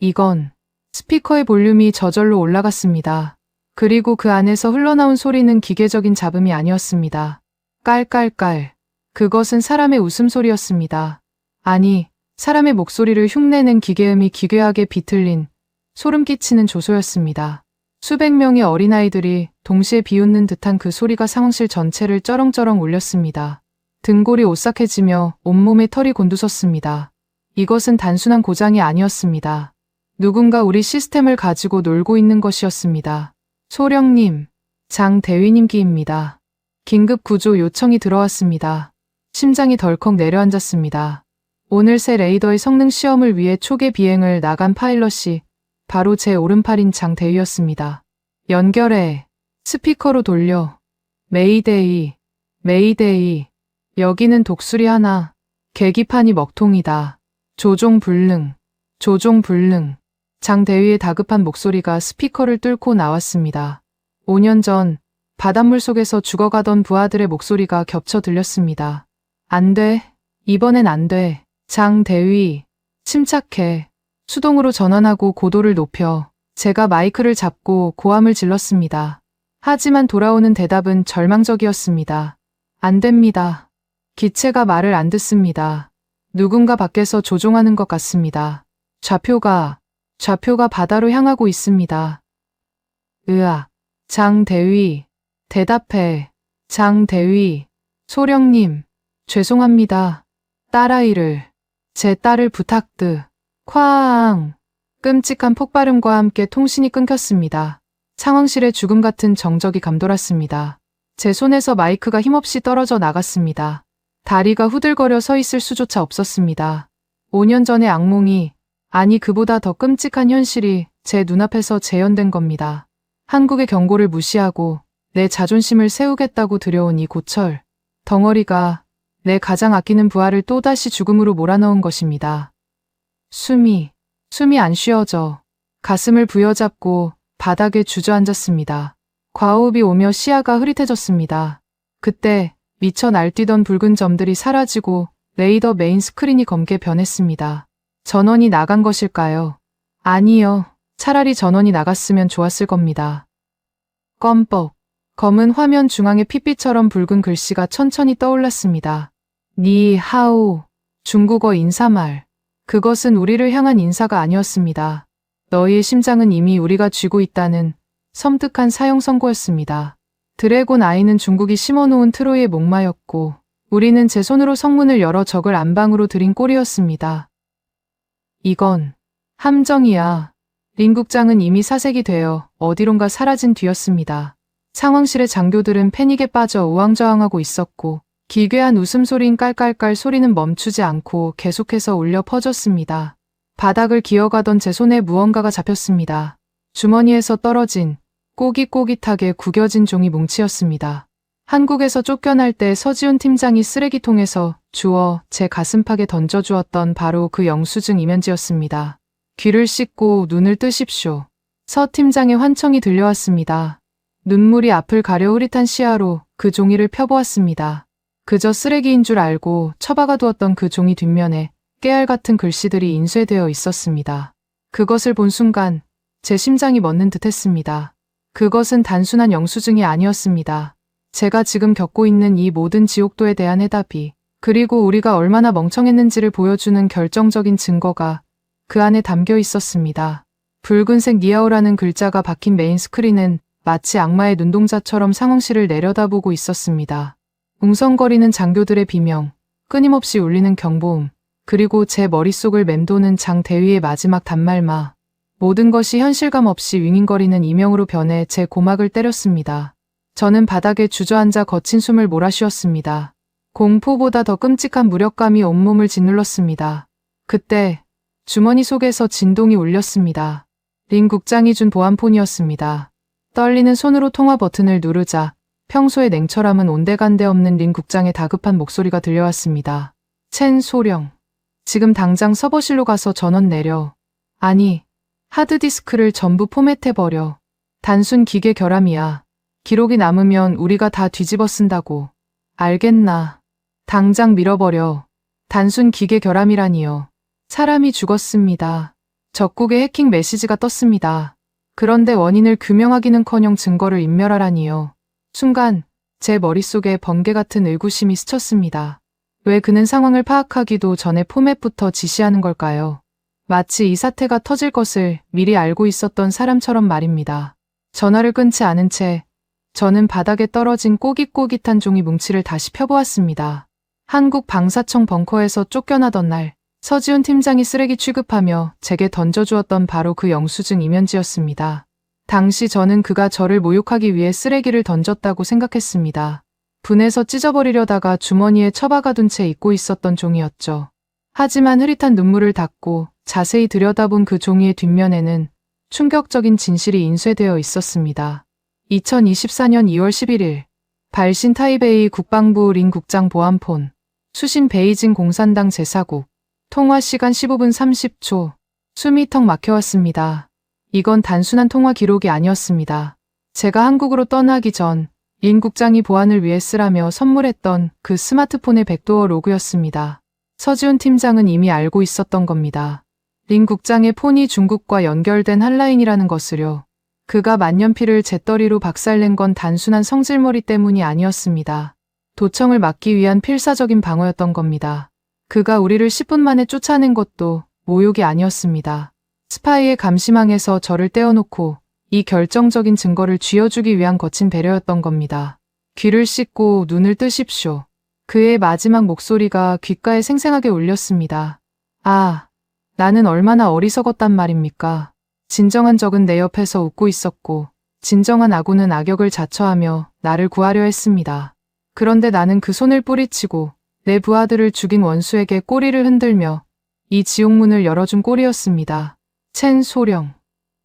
이건 스피커의 볼륨이 저절로 올라갔습니다. 그리고 그 안에서 흘러나온 소리는 기계적인 잡음이 아니었습니다. 깔깔깔. 그것은 사람의 웃음소리였습니다. 아니, 사람의 목소리를 흉내낸 기계음이 기괴하게 비틀린 소름 끼치는 조소였습니다. 수백 명의 어린아이들이 동시에 비웃는 듯한 그 소리가 상황실 전체를 쩌렁쩌렁 울렸습니다. 등골이 오싹해지며 온몸에 털이 곤두섰습니다. 이것은 단순한 고장이 아니었습니다. 누군가 우리 시스템을 가지고 놀고 있는 것이었습니다. 소령님, 장대위님기입니다. 긴급 구조 요청이 들어왔습니다. 심장이 덜컥 내려앉았습니다. 오늘 새 레이더의 성능 시험을 위해 초계 비행을 나간 파일럿이 바로 제 오른팔인 장대위였습니다. 연결해. 스피커로 돌려. 메이데이, 메이데이. 여기는 독수리 하나. 계기판이 먹통이다. 조종불능, 조종불능. 장대위의 다급한 목소리가 스피커를 뚫고 나왔습니다. 5년 전 바닷물 속에서 죽어가던 부하들의 목소리가 겹쳐 들렸습니다. 안 돼. 이번엔 안 돼. 장대위, 침착해. 수동으로 전환하고 고도를 높여. 제가 마이크를 잡고 고함을 질렀습니다. 하지만 돌아오는 대답은 절망적이었습니다. 안 됩니다. 기체가 말을 안 듣습니다. 누군가 밖에서 조종하는 것 같습니다. 좌표가 바다로 향하고 있습니다. 으악. 장대위, 대답해. 장대위, 소령님, 죄송합니다. 딸아이를, 제 딸을 쾅. 끔찍한 폭발음과 함께 통신이 끊겼습니다. 상황실에 죽음 같은 정적이 감돌았습니다. 제 손에서 마이크가 힘없이 떨어져 나갔습니다. 다리가 후들거려 서 있을 수조차 없었습니다. 5년 전의 악몽이, 아니 그보다 더 끔찍한 현실이 제 눈앞에서 재현된 겁니다. 한국의 경고를 무시하고 내 자존심을 세우겠다고 들여온 이 고철 덩어리가 내 가장 아끼는 부하를 또다시 죽음으로 몰아넣은 것입니다. 숨이 안 쉬어져 가슴을 부여잡고 바닥에 주저앉았습니다. 과호흡이 오며 시야가 흐릿해졌습니다. 그때 미쳐 날뛰던 붉은 점들이 사라지고 레이더 메인 스크린이 검게 변했습니다. 전원이 나간 것일까요? 아니요. 차라리 전원이 나갔으면 좋았을 겁니다. 껌뻑. 검은 화면 중앙에 핏빛처럼 붉은 글씨가 천천히 떠올랐습니다. 니 하오. 중국어 인사말. 그것은 우리를 향한 인사가 아니었습니다. 너희의 심장은 이미 우리가 쥐고 있다는 섬뜩한 사형 선고였습니다. 드래곤 아이는 중국이 심어놓은 트로이의 목마였고 우리는 제 손으로 성문을 열어 적을 안방으로 들인 꼴이었습니다. 이건 함정이야. 린 국장은 이미 사색이 되어 어디론가 사라진 뒤였습니다. 상황실의 장교들은 패닉에 빠져 우왕좌왕하고 있었고 기괴한 웃음소리인 깔깔깔 소리는 멈추지 않고 계속해서 울려 퍼졌습니다. 바닥을 기어가던 제 손에 무언가가 잡혔습니다. 주머니에서 떨어진 꼬깃꼬깃하게 구겨진 종이 뭉치였습니다. 한국에서 쫓겨날 때 서지훈 팀장이 쓰레기통에서 주워 제 가슴팍에 던져주었던 바로 그 영수증 이면지였습니다. 귀를 씻고 눈을 뜨십시오. 서 팀장의 환청이 들려왔습니다. 눈물이 앞을 가려 흐릿한 시야로 그 종이를 펴보았습니다. 그저 쓰레기인 줄 알고 처박아 두었던 그 종이 뒷면에 깨알 같은 글씨들이 인쇄되어 있었습니다. 그것을 본 순간 제 심장이 멎는 듯했습니다. 그것은 단순한 영수증이 아니었습니다. 제가 지금 겪고 있는 이 모든 지옥도에 대한 해답이, 그리고 우리가 얼마나 멍청했는지를 보여주는 결정적인 증거가 그 안에 담겨 있었습니다. 붉은색 니아오라는 글자가 박힌 메인 스크린은 마치 악마의 눈동자처럼 상황실을 내려다보고 있었습니다. 웅성거리는 장교들의 비명, 끊임없이 울리는 경보음, 그리고 제 머릿속을 맴도는 장 대위의 마지막 단말마. 모든 것이 현실감 없이 윙윙거리는 이명으로 변해 제 고막을 때렸습니다. 저는 바닥에 주저앉아 거친 숨을 몰아쉬었습니다. 공포보다 더 끔찍한 무력감이 온몸을 짓눌렀습니다. 그때 주머니 속에서 진동이 울렸습니다. 린 국장이 준 보안폰이었습니다. 떨리는 손으로 통화 버튼을 누르자 평소의 냉철함은 온데간데 없는 린 국장의 다급한 목소리가 들려왔습니다. 첸 소령, 지금 당장 서버실로 가서 전원 내려. 아니, 하드디스크를 전부 포맷해버려. 단순 기계 결함이야. 기록이 남으면 우리가 다 뒤집어 쓴다고. 알겠나. 당장 밀어버려. 단순 기계 결함이라니요. 사람이 죽었습니다. 적국의 해킹 메시지가 떴습니다. 그런데 원인을 규명하기는커녕 증거를 인멸하라니요. 순간 제 머릿속에 번개 같은 의구심이 스쳤습니다. 왜 그는 상황을 파악하기도 전에 포맷부터 지시하는 걸까요? 마치 이 사태가 터질 것을 미리 알고 있었던 사람처럼 말입니다. 전화를 끊지 않은 채 저는 바닥에 떨어진 꼬깃꼬깃한 종이 뭉치를 다시 펴보았습니다. 한국 방사청 벙커에서 쫓겨나던 날 서지훈 팀장이 쓰레기 취급하며 제게 던져주었던 바로 그 영수증 이면지였습니다. 당시 저는 그가 저를 모욕하기 위해 쓰레기를 던졌다고 생각했습니다. 분해서 찢어버리려다가 주머니에 처박아둔 채 잊고 있었던 종이었죠. 하지만 흐릿한 눈물을 닦고 자세히 들여다본 그 종이의 뒷면에는 충격적인 진실이 인쇄되어 있었습니다. 2024년 2월 11일 발신 타이베이 국방부 린 국장 보안폰, 수신 베이징 공산당 제사국, 통화 시간 15분 30초. 숨이 턱 막혀왔습니다. 이건 단순한 통화 기록이 아니었습니다. 제가 한국으로 떠나기 전 린 국장이 보안을 위해 쓰라며 선물했던 그 스마트폰의 백도어 로그였습니다. 서지훈 팀장은 이미 알고 있었던 겁니다. 린 국장의 폰이 중국과 연결된 한라인이라는 것을요. 그가 만년필을 재떨이로 박살낸 건 단순한 성질머리 때문이 아니었습니다. 도청을 막기 위한 필사적인 방어였던 겁니다. 그가 우리를 10분 만에 쫓아낸 것도 모욕이 아니었습니다. 스파이의 감시망에서 저를 떼어놓고 이 결정적인 증거를 쥐어주기 위한 거친 배려였던 겁니다. 귀를 씻고 눈을 뜨십시오. 그의 마지막 목소리가 귓가에 생생하게 울렸습니다. 아, 나는 얼마나 어리석었단 말입니까? 진정한 적은 내 옆에서 웃고 있었고 진정한 아군은 악역을 자처하며 나를 구하려 했습니다. 그런데 나는 그 손을 뿌리치고 내 부하들을 죽인 원수에게 꼬리를 흔들며 이 지옥문을 열어준 꼴이었습니다. 첸 소령,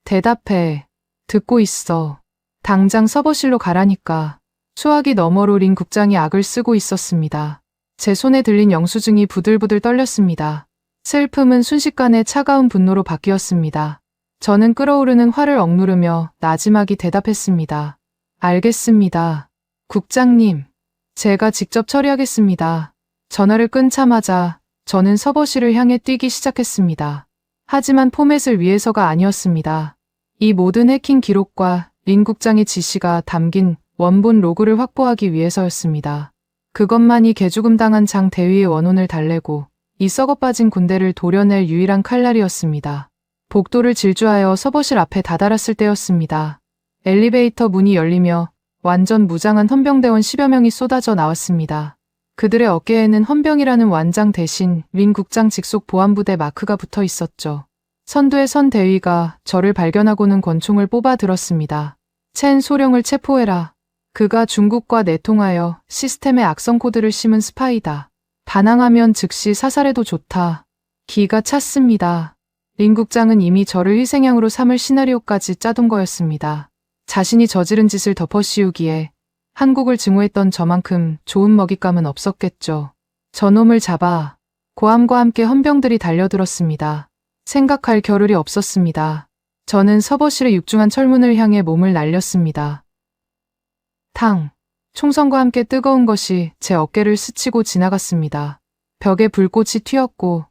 대답해. 듣고 있어. 당장 서버실로 가라니까. 수화기 너머로 린 국장이 악을 쓰고 있었습니다. 제 손에 들린 영수증이 부들부들 떨렸습니다. 슬픔은 순식간에 차가운 분노로 바뀌었습니다. 저는 끓어오르는 화를 억누르며 나지막이 대답했습니다. 알겠습니다. 국장님, 제가 직접 처리하겠습니다. 전화를 끊자마자 저는 서버실을 향해 뛰기 시작했습니다. 하지만 포맷을 위해서가 아니었습니다. 이 모든 해킹 기록과 린 국장의 지시가 담긴 원본 로그를 확보하기 위해서였습니다. 그것만이 개죽음 당한 장 대위의 원혼을 달래고 이 썩어빠진 군대를 도려낼 유일한 칼날이었습니다. 복도를 질주하여 서버실 앞에 다다랐을 때였습니다. 엘리베이터 문이 열리며 완전 무장한 헌병대원 10여 명이 쏟아져 나왔습니다. 그들의 어깨에는 헌병이라는 완장 대신 린 국장 직속 보안부대 마크가 붙어 있었죠. 선두의 선 대위가 저를 발견하고는 권총을 뽑아 들었습니다. 첸 소령을 체포해라. 그가 중국과 내통하여 시스템에 악성 코드를 심은 스파이다. 반항하면 즉시 사살해도 좋다. 기가 찼습니다. 린 국장은 이미 저를 희생양으로 삼을 시나리오까지 짜둔 거였습니다. 자신이 저지른 짓을 덮어씌우기에 한국을 증오했던 저만큼 좋은 먹잇감은 없었겠죠. 저놈을 잡아. 고함과 함께 헌병들이 달려들었습니다. 생각할 겨를이 없었습니다. 저는 서버실의 육중한 철문을 향해 몸을 날렸습니다. 탕! 총성과 함께 뜨거운 것이 제 어깨를 스치고 지나갔습니다. 벽에 불꽃이 튀었고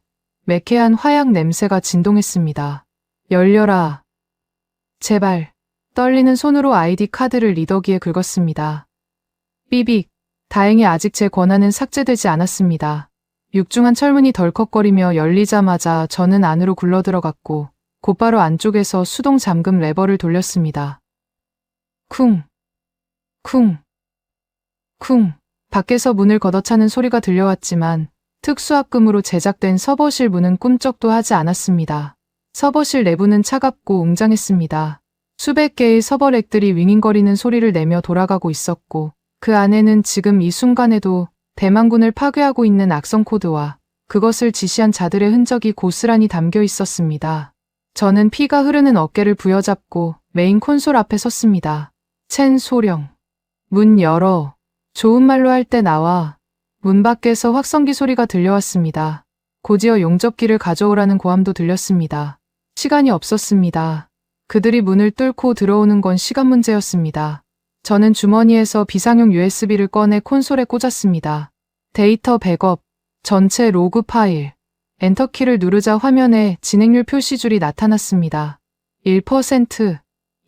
매캐한 화약 냄새가 진동했습니다. 열려라. 제발. 떨리는 손으로 아이디 카드를 리더기에 긁었습니다. 삐빅. 다행히 아직 제 권한은 삭제되지 않았습니다. 육중한 철문이 덜컥거리며 열리자마자 저는 안으로 굴러들어갔고 곧바로 안쪽에서 수동 잠금 레버를 돌렸습니다. 쿵. 쿵. 쿵. 밖에서 문을 걷어차는 소리가 들려왔지만 특수합금으로 제작된 서버실 문은 꿈쩍도 하지 않았습니다. 서버실 내부는 차갑고 웅장했습니다. 수백 개의 서버렉들이 윙윙거리는 소리를 내며 돌아가고 있었고 그 안에는 지금 이 순간에도 대만군을 파괴하고 있는 악성 코드와 그것을 지시한 자들의 흔적이 고스란히 담겨 있었습니다. 저는 피가 흐르는 어깨를 부여잡고 메인 콘솔 앞에 섰습니다. 첸 소령. 문 열어. 좋은 말로 할 때 나와. 문 밖에서 확성기 소리가 들려왔습니다. 곧이어 용접기를 가져오라는 고함도 들렸습니다. 시간이 없었습니다. 그들이 문을 뚫고 들어오는 건 시간 문제였습니다. 저는 주머니에서 비상용 USB를 꺼내 콘솔에 꽂았습니다. 데이터 백업, 전체 로그 파일. 엔터키를 누르자 화면에 진행률 표시줄이 나타났습니다. 1%,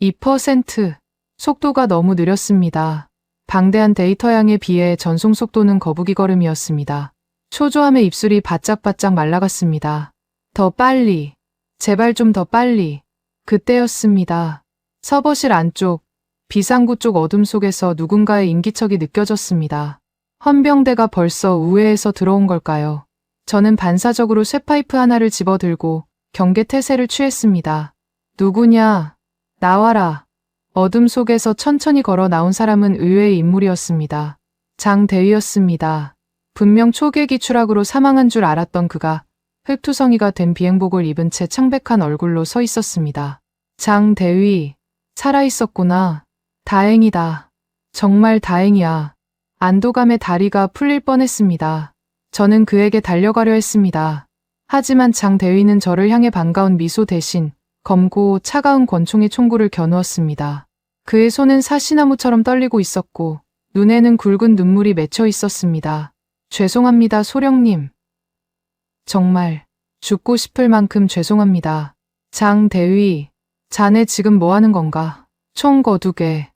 2%. 속도가 너무 느렸습니다. 방대한 데이터량에 비해 전송 속도는 거북이 걸음이었습니다. 초조함에 입술이 바짝바짝 말라갔습니다. 더 빨리. 제발 좀 더 빨리. 그때였습니다. 서버실 안쪽, 비상구 쪽 어둠 속에서 누군가의 인기척이 느껴졌습니다. 헌병대가 벌써 우회해서 들어온 걸까요? 저는 반사적으로 쇠파이프 하나를 집어들고 경계 태세를 취했습니다. 누구냐? 나와라. 어둠 속에서 천천히 걸어 나온 사람은 의외의 인물이었습니다. 장대위였습니다. 분명 초계기 추락으로 사망한 줄 알았던 그가 흙투성이가 된 비행복을 입은 채 창백한 얼굴로 서 있었습니다. 장대위, 살아있었구나. 다행이다. 정말 다행이야. 안도감에 다리가 풀릴 뻔했습니다. 저는 그에게 달려가려 했습니다. 하지만 장대위는 저를 향해 반가운 미소 대신 검고 차가운 권총의 총구를 겨누었습니다. 그의 손은 사시나무처럼 떨리고 있었고 눈에는 굵은 눈물이 맺혀 있었습니다. 죄송합니다, 소령님. 정말 죽고 싶을 만큼 죄송합니다. 장대위, 자네 지금 뭐 하는 건가? 총 거두게.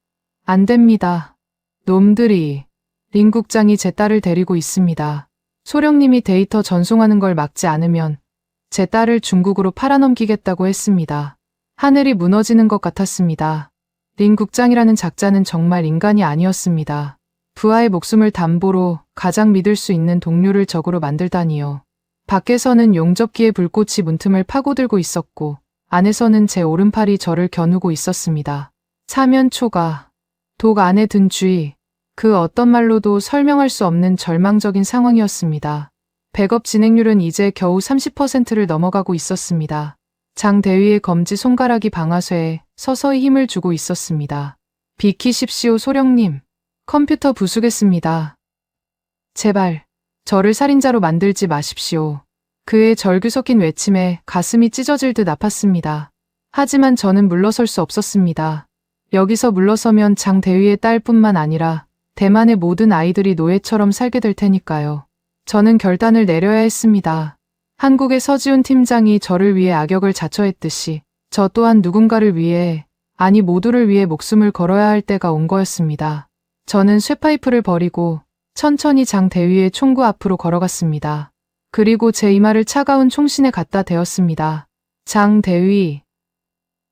안 됩니다. 놈들이. 린 국장이 제 딸을 데리고 있습니다. 소령님이 데이터 전송하는 걸 막지 않으면 제 딸을 중국으로 팔아넘기겠다고 했습니다. 하늘이 무너지는 것 같았습니다. 린 국장이라는 작자는 정말 인간이 아니었습니다. 부하의 목숨을 담보로 가장 믿을 수 있는 동료를 적으로 만들다니요. 밖에서는 용접기의 불꽃이 문틈을 파고들고 있었고 안에서는 제 오른팔이 저를 겨누고 있었습니다. 사면초가, 독 안에 든 쥐, 그 어떤 말로도 설명할 수 없는 절망적인 상황이었습니다. 백업 진행률은 이제 겨우 30%를 넘어가고 있었습니다. 장 대위의 검지 손가락이 방아쇠에 서서히 힘을 주고 있었습니다. 비키십시오, 소령님. 컴퓨터 부수겠습니다. 제발, 저를 살인자로 만들지 마십시오. 그의 절규 섞인 외침에 가슴이 찢어질 듯 아팠습니다. 하지만 저는 물러설 수 없었습니다. 여기서 물러서면 장 대위의 딸뿐만 아니라 대만의 모든 아이들이 노예처럼 살게 될 테니까요. 저는 결단을 내려야 했습니다. 한국의 서지훈 팀장이 저를 위해 악역을 자처했듯이 저 또한 누군가를 위해, 아니 모두를 위해 목숨을 걸어야 할 때가 온 거였습니다. 저는 쇠파이프를 버리고 천천히 장 대위의 총구 앞으로 걸어갔습니다. 그리고 제 이마를 차가운 총신에 갖다 대었습니다. 장 대위.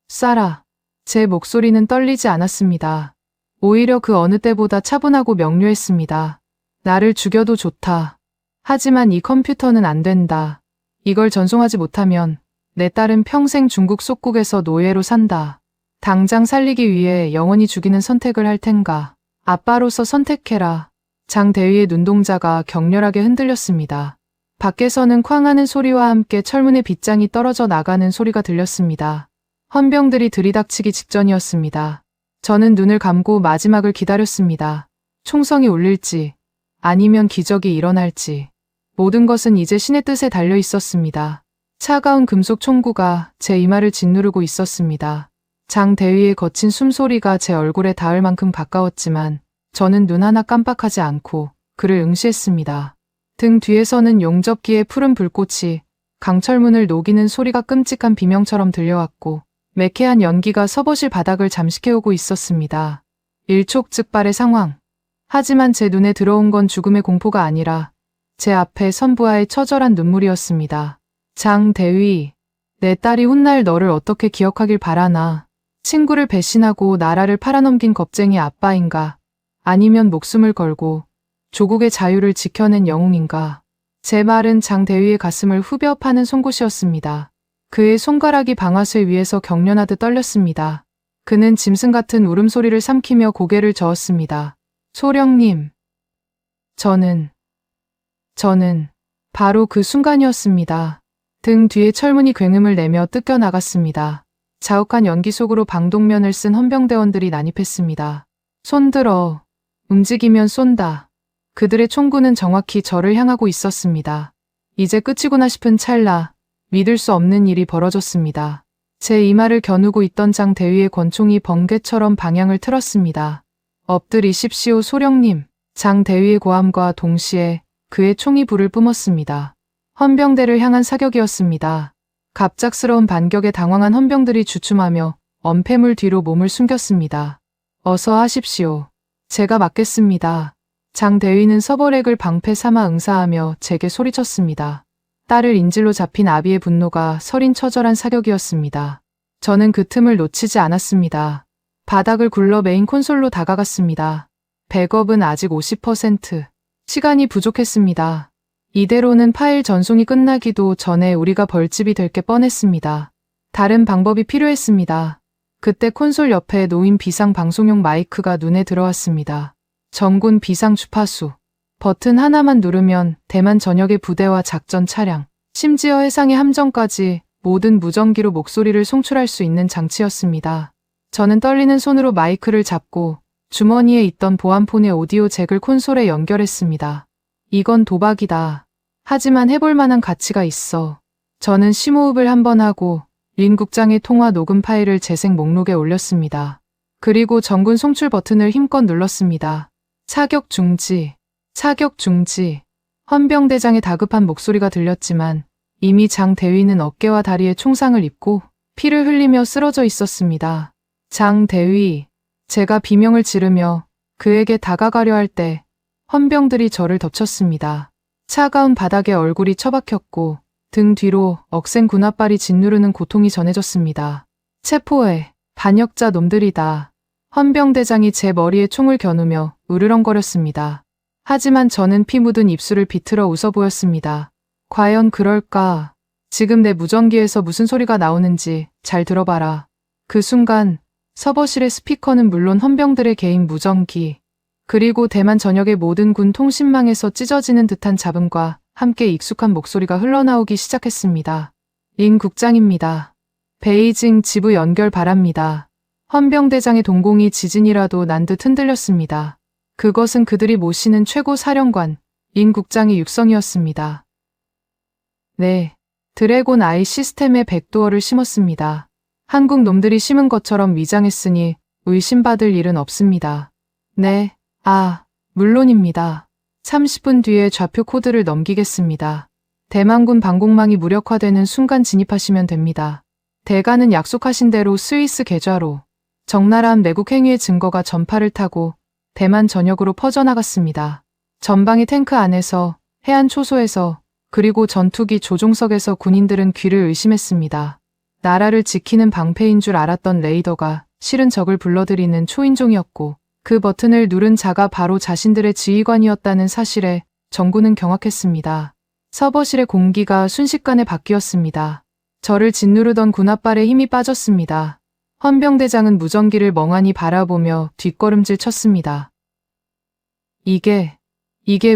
쏴라. 제 목소리는 떨리지 않았습니다. 오히려 그 어느 때보다 차분하고 명료했습니다. 나를 죽여도 좋다. 하지만 이 컴퓨터는 안 된다. 이걸 전송하지 못하면 내 딸은 평생 중국 속국에서 노예로 산다. 당장 살리기 위해 영원히 죽이는 선택을 할 텐가. 아빠로서 선택해라. 장대위의 눈동자가 격렬하게 흔들렸습니다. 밖에서는 쾅하는 소리와 함께 철문의 빗장이 떨어져 나가는 소리가 들렸습니다. 헌병들이 들이닥치기 직전이었습니다. 저는 눈을 감고 마지막을 기다렸습니다. 총성이 울릴지 아니면 기적이 일어날지. 모든 것은 이제 신의 뜻에 달려 있었습니다. 차가운 금속 총구가 제 이마를 짓누르고 있었습니다. 장대위의 거친 숨소리가 제 얼굴에 닿을 만큼 가까웠지만 저는 눈 하나 깜빡하지 않고 그를 응시했습니다. 등 뒤에서는 용접기의 푸른 불꽃이 강철문을 녹이는 소리가 끔찍한 비명처럼 들려왔고 매캐한 연기가 서버실 바닥을 잠식해오고 있었습니다. 일촉즉발의 상황. 하지만 제 눈에 들어온 건 죽음의 공포가 아니라 제 앞에 선부하의 처절한 눈물이었습니다. 장대위, 내 딸이 훗날 너를 어떻게 기억하길 바라나. 친구를 배신하고 나라를 팔아넘긴 겁쟁이 아빠인가? 아니면 목숨을 걸고 조국의 자유를 지켜낸 영웅인가? 제 말은 장대위의 가슴을 후벼 파는 송곳이었습니다. 그의 손가락이 방아쇠 위에서 경련하듯 떨렸습니다. 그는 짐승 같은 울음소리를 삼키며 고개를 저었습니다. 소령님. 저는 바로 그 순간이었습니다. 등 뒤에 철문이 굉음을 내며 뜯겨 나갔습니다. 자욱한 연기 속으로 방독면을 쓴 헌병대원들이 난입했습니다. 손들어. 움직이면 쏜다. 그들의 총구는 정확히 저를 향하고 있었습니다. 이제 끝이구나 싶은 찰나 믿을 수 없는 일이 벌어졌습니다. 제 이마를 겨누고 있던 장대위의 권총이 번개처럼 방향을 틀었습니다. 엎드리십시오 소령님. 장대위의 고함과 동시에 그의 총이 불을 뿜었습니다. 헌병대를 향한 사격이었습니다. 갑작스러운 반격에 당황한 헌병들이 주춤하며 엄폐물 뒤로 몸을 숨겼습니다. 어서 하십시오. 제가 맡겠습니다. 장대위는 서버렉을 방패 삼아 응사하며 제게 소리쳤습니다. 딸을 인질로 잡힌 아비의 분노가 서린 처절한 사격이었습니다. 저는 그 틈을 놓치지 않았습니다. 바닥을 굴러 메인 콘솔로 다가갔습니다. 백업은 아직 50%. 시간이 부족했습니다. 이대로는 파일 전송이 끝나기도 전에 우리가 벌집이 될 게 뻔했습니다. 다른 방법이 필요했습니다. 그때 콘솔 옆에 놓인 비상 방송용 마이크가 눈에 들어왔습니다. 정군 비상 주파수. 버튼 하나만 누르면 대만 전역의 부대와 작전 차량, 심지어 해상의 함정까지 모든 무전기로 목소리를 송출할 수 있는 장치였습니다. 저는 떨리는 손으로 마이크를 잡고 주머니에 있던 보안폰의 오디오 잭을 콘솔에 연결했습니다. 이건 도박이다. 하지만 해볼 만한 가치가 있어. 저는 심호흡을 한번 하고 린 국장의 통화 녹음 파일을 재생 목록에 올렸습니다. 그리고 정군 송출 버튼을 힘껏 눌렀습니다. 사격 중지. 사격 중지. 헌병대장의 다급한 목소리가 들렸지만 이미 장 대위는 어깨와 다리에 총상을 입고 피를 흘리며 쓰러져 있었습니다. 장 대위. 제가 비명을 지르며 그에게 다가가려 할 때 헌병들이 저를 덮쳤습니다. 차가운 바닥에 얼굴이 처박혔고 등 뒤로 억센 군홧발이 짓누르는 고통이 전해졌습니다. 체포해. 반역자 놈들이다. 헌병대장이 제 머리에 총을 겨누며 으르렁거렸습니다. 하지만 저는 피 묻은 입술을 비틀어 웃어 보였습니다. 과연 그럴까? 지금 내 무전기에서 무슨 소리가 나오는지 잘 들어봐라. 그 순간 서버실의 스피커는 물론 헌병들의 개인 무전기, 그리고 대만 전역의 모든 군 통신망에서 찢어지는 듯한 잡음과 함께 익숙한 목소리가 흘러나오기 시작했습니다. 린 국장입니다. 베이징 지부 연결 바랍니다. 헌병대장의 동공이 지진이라도 난 듯 흔들렸습니다. 그것은 그들이 모시는 최고 사령관, 린 국장의 육성이었습니다. 네, 드래곤 아이 시스템에 백도어를 심었습니다. 한국 놈들이 심은 것처럼 위장했으니 의심받을 일은 없습니다. 네, 물론입니다. 30분 뒤에 좌표 코드를 넘기겠습니다. 대만군 방공망이 무력화되는 순간 진입하시면 됩니다. 대가는 약속하신 대로 스위스 계좌로 적나라한 매국 행위의 증거가 전파를 타고 대만 전역으로 퍼져나갔습니다. 전방의 탱크 안에서, 해안 초소에서, 그리고 전투기 조종석에서 군인들은 귀를 의심했습니다. 나라를 지키는 방패인 줄 알았던 레이더가 실은 적을 불러들이는 초인종이었고 그 버튼을 누른 자가 바로 자신들의 지휘관이었다는 사실에 정구는 경악했습니다. 서버실의 공기가 순식간에 바뀌었습니다. 저를 짓누르던 군홧발에 힘이 빠졌습니다. 헌병대장은 무전기를 멍하니 바라보며 뒷걸음질 쳤습니다. 이게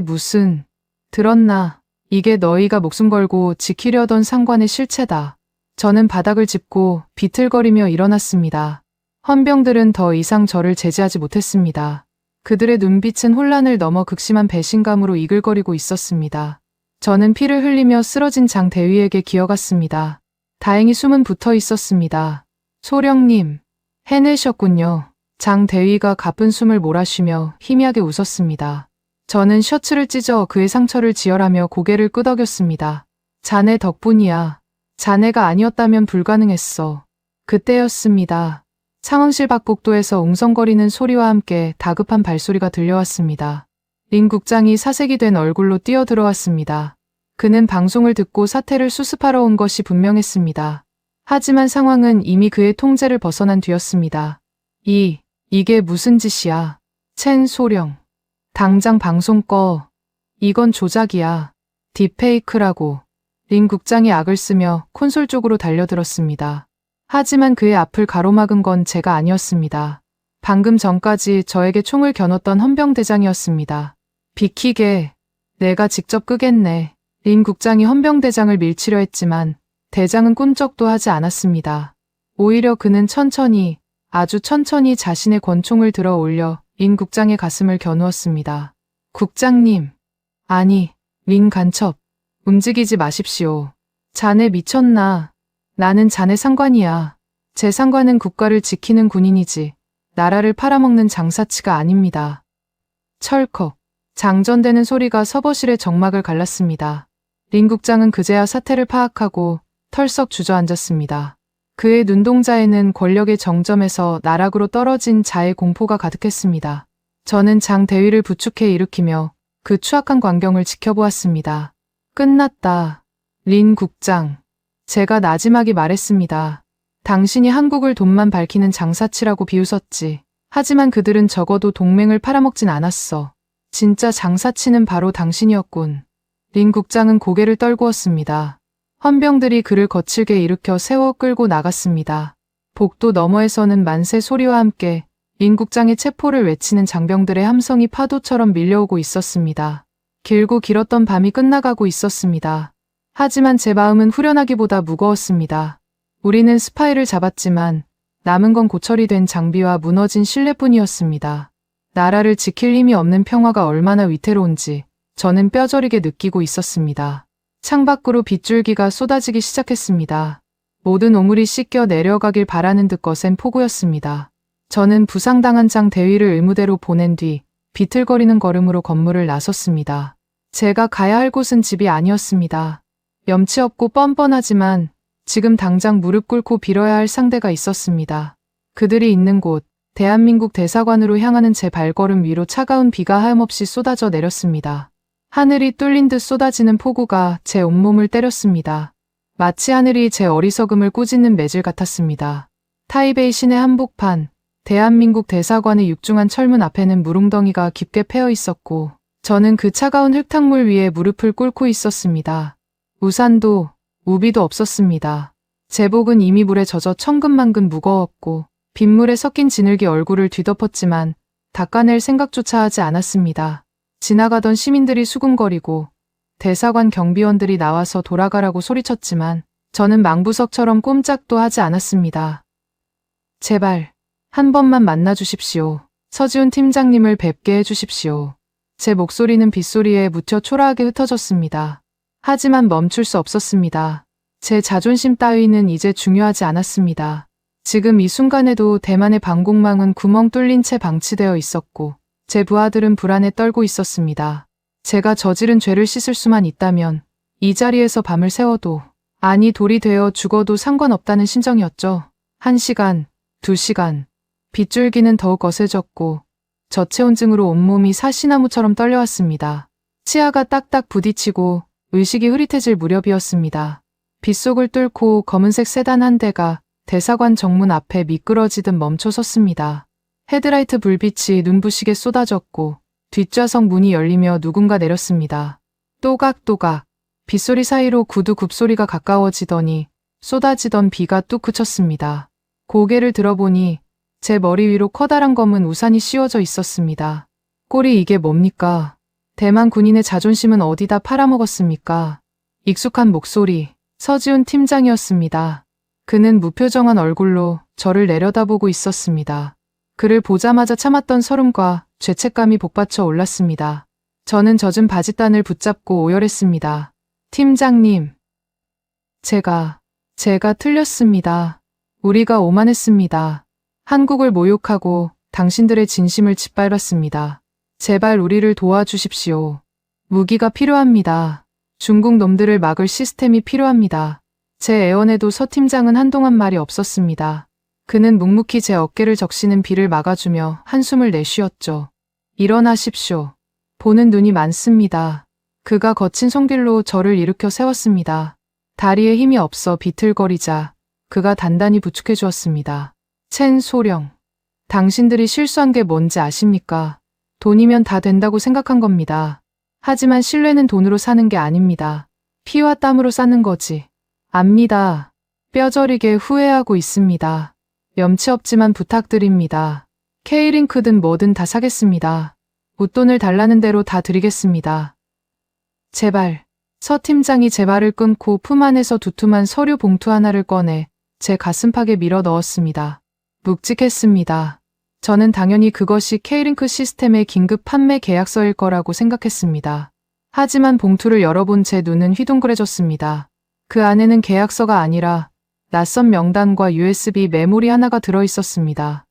무슨, 들었나? 이게 너희가 목숨 걸고 지키려던 상관의 실체다. 저는 바닥을 짚고 비틀거리며 일어났습니다. 헌병들은 더 이상 저를 제지하지 못했습니다. 그들의 눈빛은 혼란을 넘어 극심한 배신감으로 이글거리고 있었습니다. 저는 피를 흘리며 쓰러진 장 대위에게 기어갔습니다. 다행히 숨은 붙어 있었습니다. 소령님, 해내셨군요. 장 대위가 가쁜 숨을 몰아쉬며 희미하게 웃었습니다. 저는 셔츠를 찢어 그의 상처를 지혈하며 고개를 끄덕였습니다. 자네 덕분이야. 자네가 아니었다면 불가능했어. 그때였습니다. 상황실 밖 복도에서 웅성거리는 소리와 함께 다급한 발소리가 들려왔습니다. 린 국장이 사색이 된 얼굴로 뛰어들어왔습니다. 그는 방송을 듣고 사태를 수습하러 온 것이 분명했습니다. 하지만 상황은 이미 그의 통제를 벗어난 뒤였습니다. 이게 무슨 짓이야. 첸 소령. 당장 방송 꺼. 이건 조작이야. 딥페이크라고. 린 국장이 악을 쓰며 콘솔 쪽으로 달려들었습니다. 하지만 그의 앞을 가로막은 건 제가 아니었습니다. 방금 전까지 저에게 총을 겨눴던 헌병대장이었습니다. 비키게. 내가 직접 끄겠네. 린 국장이 헌병대장을 밀치려 했지만 대장은 꿈쩍도 하지 않았습니다. 오히려 그는 천천히, 아주 천천히 자신의 권총을 들어 올려 린 국장의 가슴을 겨누었습니다. 국장님. 아니, 린 간첩. 움직이지 마십시오. 자네 미쳤나? 나는 자네 상관이야. 제 상관은 국가를 지키는 군인이지 나라를 팔아먹는 장사치가 아닙니다. 철컥. 장전되는 소리가 서버실의 정막을 갈랐습니다. 린 국장은 그제야 사태를 파악하고 털썩 주저앉았습니다. 그의 눈동자에는 권력의 정점에서 나락으로 떨어진 자의 공포가 가득했습니다. 저는 장 대위를 부축해 일으키며 그 추악한 광경을 지켜보았습니다. 끝났다. 린 국장. 제가 나지막이 말했습니다. 당신이 한국을 돈만 밝히는 장사치라고 비웃었지. 하지만 그들은 적어도 동맹을 팔아먹진 않았어. 진짜 장사치는 바로 당신이었군. 린 국장은 고개를 떨구었습니다. 헌병들이 그를 거칠게 일으켜 세워 끌고 나갔습니다. 복도 너머에서는 만세 소리와 함께 린 국장의 체포를 외치는 장병들의 함성이 파도처럼 밀려오고 있었습니다. 길고 길었던 밤이 끝나가고 있었습니다. 하지만 제 마음은 후련하기보다 무거웠습니다. 우리는 스파이를 잡았지만 남은 건 고철이 된 장비와 무너진 신뢰뿐이었습니다. 나라를 지킬 힘이 없는 평화가 얼마나 위태로운지 저는 뼈저리게 느끼고 있었습니다. 창밖으로 빗줄기가 쏟아지기 시작했습니다. 모든 오물이 씻겨 내려가길 바라는 듯 거센 폭우였습니다. 저는 부상당한 장 대위를 의무대로 보낸 뒤 비틀거리는 걸음으로 건물을 나섰습니다. 제가 가야 할 곳은 집이 아니었습니다. 염치 없고 뻔뻔하지만 지금 당장 무릎 꿇고 빌어야 할 상대가 있었습니다. 그들이 있는 곳, 대한민국 대사관으로 향하는 제 발걸음 위로 차가운 비가 하염없이 쏟아져 내렸습니다. 하늘이 뚫린 듯 쏟아지는 폭우가 제 온몸을 때렸습니다. 마치 하늘이 제 어리석음을 꾸짖는 매질 같았습니다. 타이베이 시내 한복판, 대한민국 대사관의 육중한 철문 앞에는 물웅덩이가 깊게 패여 있었고 저는 그 차가운 흙탕물 위에 무릎을 꿇고 있었습니다. 우산도, 우비도 없었습니다. 제복은 이미 물에 젖어 천근만근 무거웠고 빗물에 섞인 진흙이 얼굴을 뒤덮었지만 닦아낼 생각조차 하지 않았습니다. 지나가던 시민들이 수군거리고 대사관 경비원들이 나와서 돌아가라고 소리쳤지만 저는 망부석처럼 꼼짝도 하지 않았습니다. 제발 한 번만 만나주십시오. 서지훈 팀장님을 뵙게 해주십시오. 제 목소리는 빗소리에 묻혀 초라하게 흩어졌습니다. 하지만 멈출 수 없었습니다. 제 자존심 따위는 이제 중요하지 않았습니다. 지금 이 순간에도 대만의 방공망은 구멍 뚫린 채 방치되어 있었고 제 부하들은 불안에 떨고 있었습니다. 제가 저지른 죄를 씻을 수만 있다면 이 자리에서 밤을 새워도 아니 돌이 되어 죽어도 상관없다는 심정이었죠. 1시간, 2시간. 빗줄기는 더욱 거세졌고 저체온증으로 온몸이 사시나무처럼 떨려왔습니다. 치아가 딱딱 부딪히고 의식이 흐릿해질 무렵이었습니다. 빗속을 뚫고 검은색 세단 한 대가 대사관 정문 앞에 미끄러지듯 멈춰 섰습니다. 헤드라이트 불빛이 눈부시게 쏟아졌고 뒷좌석 문이 열리며 누군가 내렸습니다. 또각또각 빗소리 사이로 구두 굽소리가 가까워지더니 쏟아지던 비가 뚝 그쳤습니다. 고개를 들어보니 제 머리 위로 커다란 검은 우산이 씌워져 있었습니다. 꼴이 이게 뭡니까? 대만 군인의 자존심은 어디다 팔아먹었습니까? 익숙한 목소리, 서지훈 팀장이었습니다. 그는 무표정한 얼굴로 저를 내려다보고 있었습니다. 그를 보자마자 참았던 서름과 죄책감이 복받쳐 올랐습니다. 저는 젖은 바짓단을 붙잡고 오열했습니다. 팀장님, 제가 틀렸습니다. 우리가 오만했습니다. 한국을 모욕하고 당신들의 진심을 짓밟았습니다. 제발 우리를 도와주십시오. 무기가 필요합니다. 중국 놈들을 막을 시스템이 필요합니다. 제 애원에도 서 팀장은 한동안 말이 없었습니다. 그는 묵묵히 제 어깨를 적시는 비를 막아주며 한숨을 내쉬었죠. 일어나십시오. 보는 눈이 많습니다. 그가 거친 손길로 저를 일으켜 세웠습니다. 다리에 힘이 없어 비틀거리자 그가 단단히 부축해 주었습니다. 첸 소령, 당신들이 실수한 게 뭔지 아십니까? 돈이면 다 된다고 생각한 겁니다. 하지만 신뢰는 돈으로 사는 게 아닙니다. 피와 땀으로 쌓는 거지. 압니다. 뼈저리게 후회하고 있습니다. 염치 없지만 부탁드립니다. K링크든 뭐든 다 사겠습니다. 웃돈을 달라는 대로 다 드리겠습니다. 제발. 서 팀장이 제 말을 끊고 품 안에서 두툼한 서류 봉투 하나를 꺼내 제 가슴팍에 밀어 넣었습니다. 묵직했습니다. 저는 당연히 그것이 K링크 시스템의 긴급 판매 계약서일 거라고 생각했습니다. 하지만 봉투를 열어본 제 눈은 휘둥그레졌습니다. 그 안에는 계약서가 아니라 낯선 명단과 USB 메모리 하나가 들어있었습니다.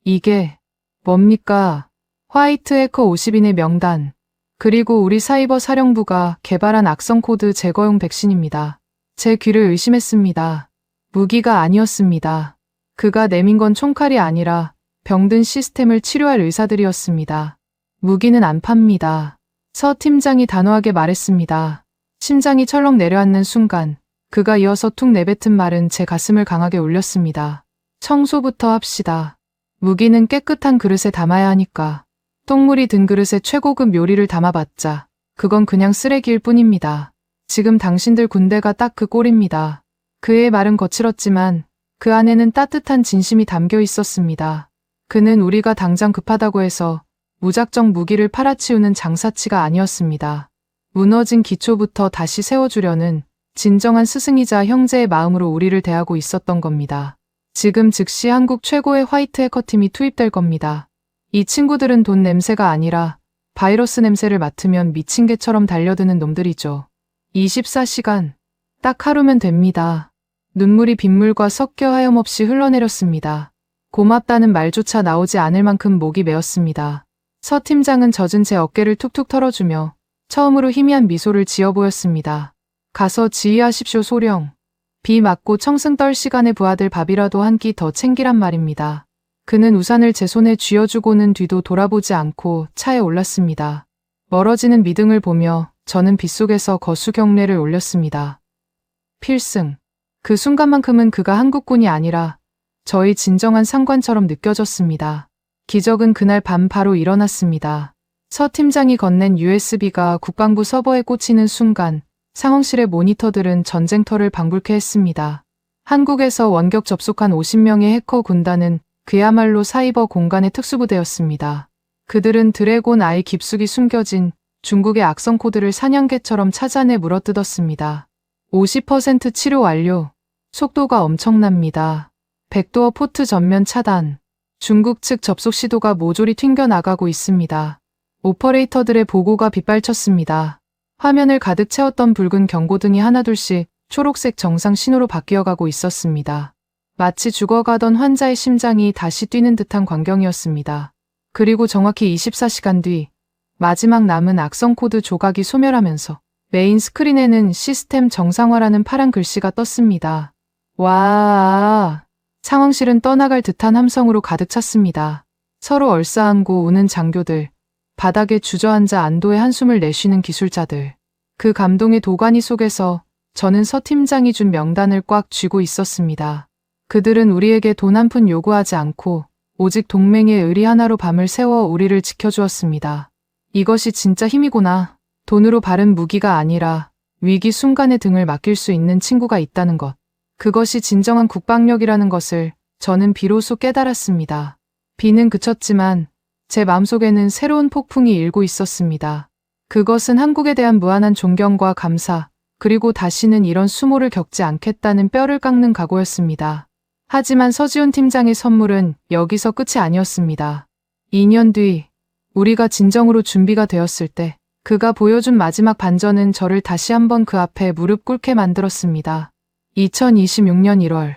이게 뭡니까? 화이트 해커 50인의 명단, 그리고 우리 사이버 사령부가 개발한 악성 코드 제거용 백신입니다. 제 귀를 의심했습니다. 무기가 아니었습니다. 그가 내민 건 총칼이 아니라 병든 시스템을 치료할 의사들이었습니다. 무기는 안 팝니다. 서 팀장이 단호하게 말했습니다. 심장이 철렁 내려앉는 순간 그가 이어서 툭 내뱉은 말은 제 가슴을 강하게 울렸습니다. 청소부터 합시다. 무기는 깨끗한 그릇에 담아야 하니까. 똥물이 든 그릇에 최고급 요리를 담아봤자 그건 그냥 쓰레기일 뿐입니다. 지금 당신들 군대가 딱 그 꼴입니다. 그의 말은 거칠었지만 그 안에는 따뜻한 진심이 담겨 있었습니다. 그는 우리가 당장 급하다고 해서 무작정 무기를 팔아치우는 장사치가 아니었습니다. 무너진 기초부터 다시 세워주려는 진정한 스승이자 형제의 마음으로 우리를 대하고 있었던 겁니다. 지금 즉시 한국 최고의 화이트 해커팀이 투입될 겁니다. 이 친구들은 돈 냄새가 아니라 바이러스 냄새를 맡으면 미친 개처럼 달려드는 놈들이죠. 24시간, 딱 하루면 됩니다. 눈물이 빗물과 섞여 하염없이 흘러내렸습니다. 고맙다는 말조차 나오지 않을 만큼 목이 메었습니다. 서 팀장은 젖은 제 어깨를 툭툭 털어주며 처음으로 희미한 미소를 지어 보였습니다. 가서 지휘하십시오 소령. 비 맞고 청승 떨 시간에 부하들 밥이라도 한 끼 더 챙기란 말입니다. 그는 우산을 제 손에 쥐어주고는 뒤도 돌아보지 않고 차에 올랐습니다. 멀어지는 미등을 보며 저는 빗속에서 거수경례를 올렸습니다. 필승. 그 순간만큼은 그가 한국군이 아니라 저희 진정한 상관처럼 느껴졌습니다. 기적은 그날 밤 바로 일어났습니다. 서 팀장이 건넨 USB가 국방부 서버에 꽂히는 순간 상황실의 모니터들은 전쟁터를 방불케 했습니다. 한국에서 원격 접속한 50명의 해커 군단은 그야말로 사이버 공간의 특수부대였습니다. 그들은 드래곤 아이 깊숙이 숨겨진 중국의 악성 코드를 사냥개처럼 찾아내 물어뜯었습니다. 50% 치료 완료. 속도가 엄청납니다. 백도어 포트 전면 차단. 중국 측 접속 시도가 모조리 튕겨나가고 있습니다. 오퍼레이터들의 보고가 빗발쳤습니다. 화면을 가득 채웠던 붉은 경고등이 하나둘씩 초록색 정상 신호로 바뀌어가고 있었습니다. 마치 죽어가던 환자의 심장이 다시 뛰는 듯한 광경이었습니다. 그리고 정확히 24시간 뒤 마지막 남은 악성 코드 조각이 소멸하면서 메인 스크린에는 시스템 정상화라는 파란 글씨가 떴습니다. 와, 상황실은 떠나갈 듯한 함성으로 가득 찼습니다. 서로 얼싸안고 우는 장교들, 바닥에 주저앉아 안도의 한숨을 내쉬는 기술자들. 그 감동의 도가니 속에서 저는 서 팀장이 준 명단을 꽉 쥐고 있었습니다. 그들은 우리에게 돈 한 푼 요구하지 않고 오직 동맹의 의리 하나로 밤을 새워 우리를 지켜주었습니다. 이것이 진짜 힘이구나. 돈으로 바른 무기가 아니라 위기 순간에 등을 맡길 수 있는 친구가 있다는 것. 그것이 진정한 국방력이라는 것을 저는 비로소 깨달았습니다. 비는 그쳤지만 제 마음속에는 새로운 폭풍이 일고 있었습니다. 그것은 한국에 대한 무한한 존경과 감사, 그리고 다시는 이런 수모를 겪지 않겠다는 뼈를 깎는 각오였습니다. 하지만 서지훈 팀장의 선물은 여기서 끝이 아니었습니다. 2년 뒤 우리가 진정으로 준비가 되었을 때 그가 보여준 마지막 반전은 저를 다시 한번 그 앞에 무릎 꿇게 만들었습니다. 2026년 1월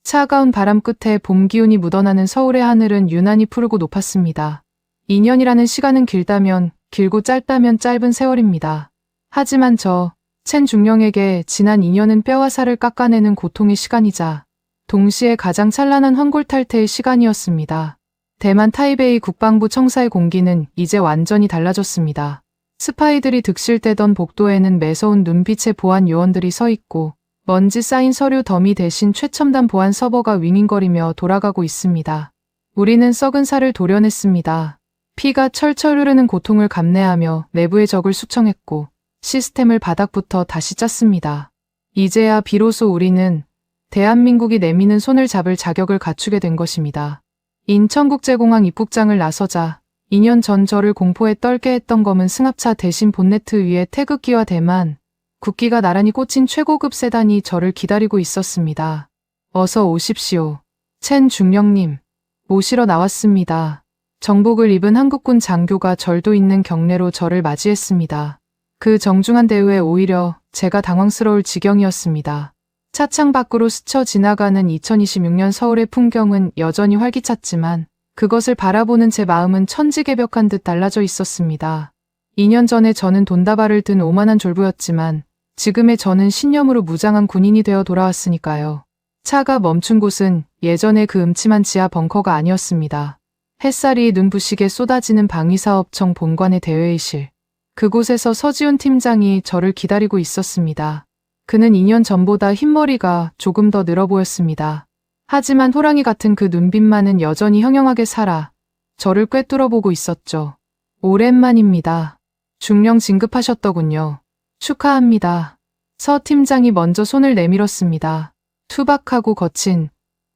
차가운 바람 끝에 봄 기운이 묻어나는 서울의 하늘은 유난히 푸르고 높았습니다. 2년이라는 시간은 길다면 길고 짧다면 짧은 세월입니다. 하지만 첸 중령에게 지난 2년은 뼈와 살을 깎아내는 고통의 시간이자 동시에 가장 찬란한 환골탈태의 시간이었습니다. 대만 타이베이 국방부 청사의 공기는 이제 완전히 달라졌습니다. 스파이들이 득실대던 복도에는 매서운 눈빛의 보안 요원들이 서 있고 먼지 쌓인 서류 더미 대신 최첨단 보안 서버가 윙윙거리며 돌아가고 있습니다. 우리는 썩은 살을 도려냈습니다. 피가 철철 흐르는 고통을 감내하며 내부의 적을 숙청했고 시스템을 바닥부터 다시 짰습니다. 이제야 비로소 우리는 대한민국이 내미는 손을 잡을 자격을 갖추게 된 것입니다. 인천국제공항 입국장을 나서자 2년 전 저를 공포에 떨게 했던 검은 승합차 대신 본네트 위에 태극기와 대만 국기가 나란히 꽂힌 최고급 세단이 저를 기다리고 있었습니다. 어서 오십시오. 첸 중령님. 모시러 나왔습니다. 정복을 입은 한국군 장교가 절도 있는 경례로 저를 맞이했습니다. 그 정중한 대우에 오히려 제가 당황스러울 지경이었습니다. 차창 밖으로 스쳐 지나가는 2026년 서울의 풍경은 여전히 활기찼지만 그것을 바라보는 제 마음은 천지개벽한 듯 달라져 있었습니다. 2년 전에 저는 돈다발을 든 오만한 졸부였지만 지금의 저는 신념으로 무장한 군인이 되어 돌아왔으니까요. 차가 멈춘 곳은 예전의 그 음침한 지하 벙커가 아니었습니다. 햇살이 눈부시게 쏟아지는 방위사업청 본관의 대회의실. 그곳에서 서지훈 팀장이 저를 기다리고 있었습니다. 그는 2년 전보다 흰머리가 조금 더 늘어 보였습니다. 하지만 호랑이 같은 그 눈빛만은 여전히 형형하게 살아 저를 꿰뚫어보고 있었죠. 오랜만입니다. 중령 진급하셨더군요. 축하합니다. 서 팀장이 먼저 손을 내밀었습니다. 투박하고 거친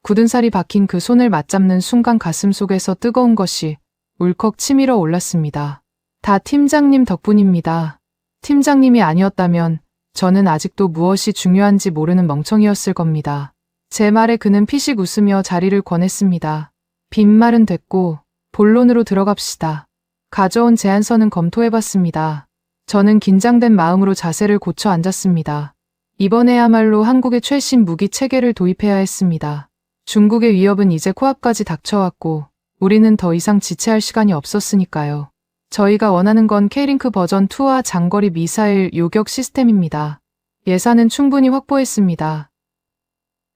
굳은 살이 박힌 그 손을 맞잡는 순간 가슴 속에서 뜨거운 것이 울컥 치밀어 올랐습니다. 다 팀장님 덕분입니다. 팀장님이 아니었다면 저는 아직도 무엇이 중요한지 모르는 멍청이였을 겁니다. 제 말에 그는 피식 웃으며 자리를 권했습니다. 빈말은 됐고 본론으로 들어갑시다. 가져온 제안서는 검토해봤습니다. 저는 긴장된 마음으로 자세를 고쳐 앉았습니다. 이번에야말로 한국의 최신 무기 체계를 도입해야 했습니다. 중국의 위협은 이제 코앞까지 닥쳐왔고 우리는 더 이상 지체할 시간이 없었으니까요. 저희가 원하는 건 K링크 버전 2와 장거리 미사일 요격 시스템입니다. 예산은 충분히 확보했습니다.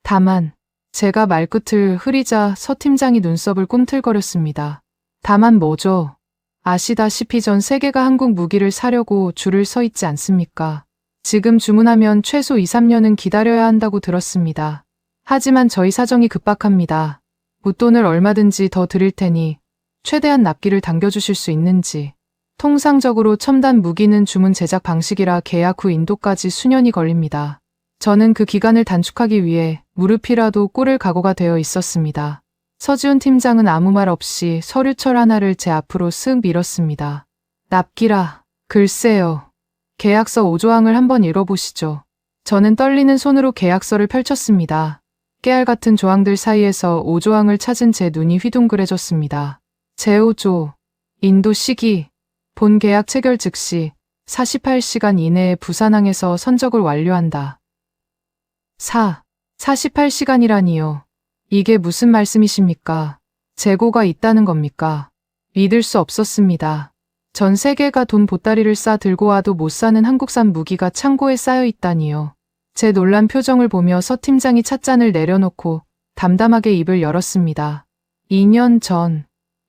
다만 제가 말끝을 흐리자 서 팀장이 눈썹을 꿈틀거렸습니다. 다만 뭐죠? 아시다시피 전 세계가 한국 무기를 사려고 줄을 서 있지 않습니까? 지금 주문하면 최소 2, 3년은 기다려야 한다고 들었습니다. 하지만 저희 사정이 급박합니다. 웃돈을 얼마든지 더 드릴 테니 최대한 납기를 당겨주실 수 있는지. 통상적으로 첨단 무기는 주문 제작 방식이라 계약 후 인도까지 수년이 걸립니다. 저는 그 기간을 단축하기 위해 무릎이라도 꿇을 각오가 되어 있었습니다. 서지훈 팀장은 아무 말 없이 서류철 하나를 제 앞으로 쓱 밀었습니다. 납기라. 글쎄요. 계약서 5조항을 한번 읽어보시죠. 저는 떨리는 손으로 계약서를 펼쳤습니다. 깨알 같은 조항들 사이에서 5조항을 찾은 제 눈이 휘둥그레졌습니다. 제5조. 인도 시기. 본 계약 체결 즉시 48시간 이내에 부산항에서 선적을 완료한다. 48시간이라니요. 이게 무슨 말씀이십니까? 재고가 있다는 겁니까? 믿을 수 없었습니다. 전 세계가 돈 보따리를 싸 들고 와도 못 사는 한국산 무기가 창고에 쌓여 있다니요. 제 놀란 표정을 보며 서 팀장이 찻잔을 내려놓고 담담하게 입을 열었습니다. 2년 전,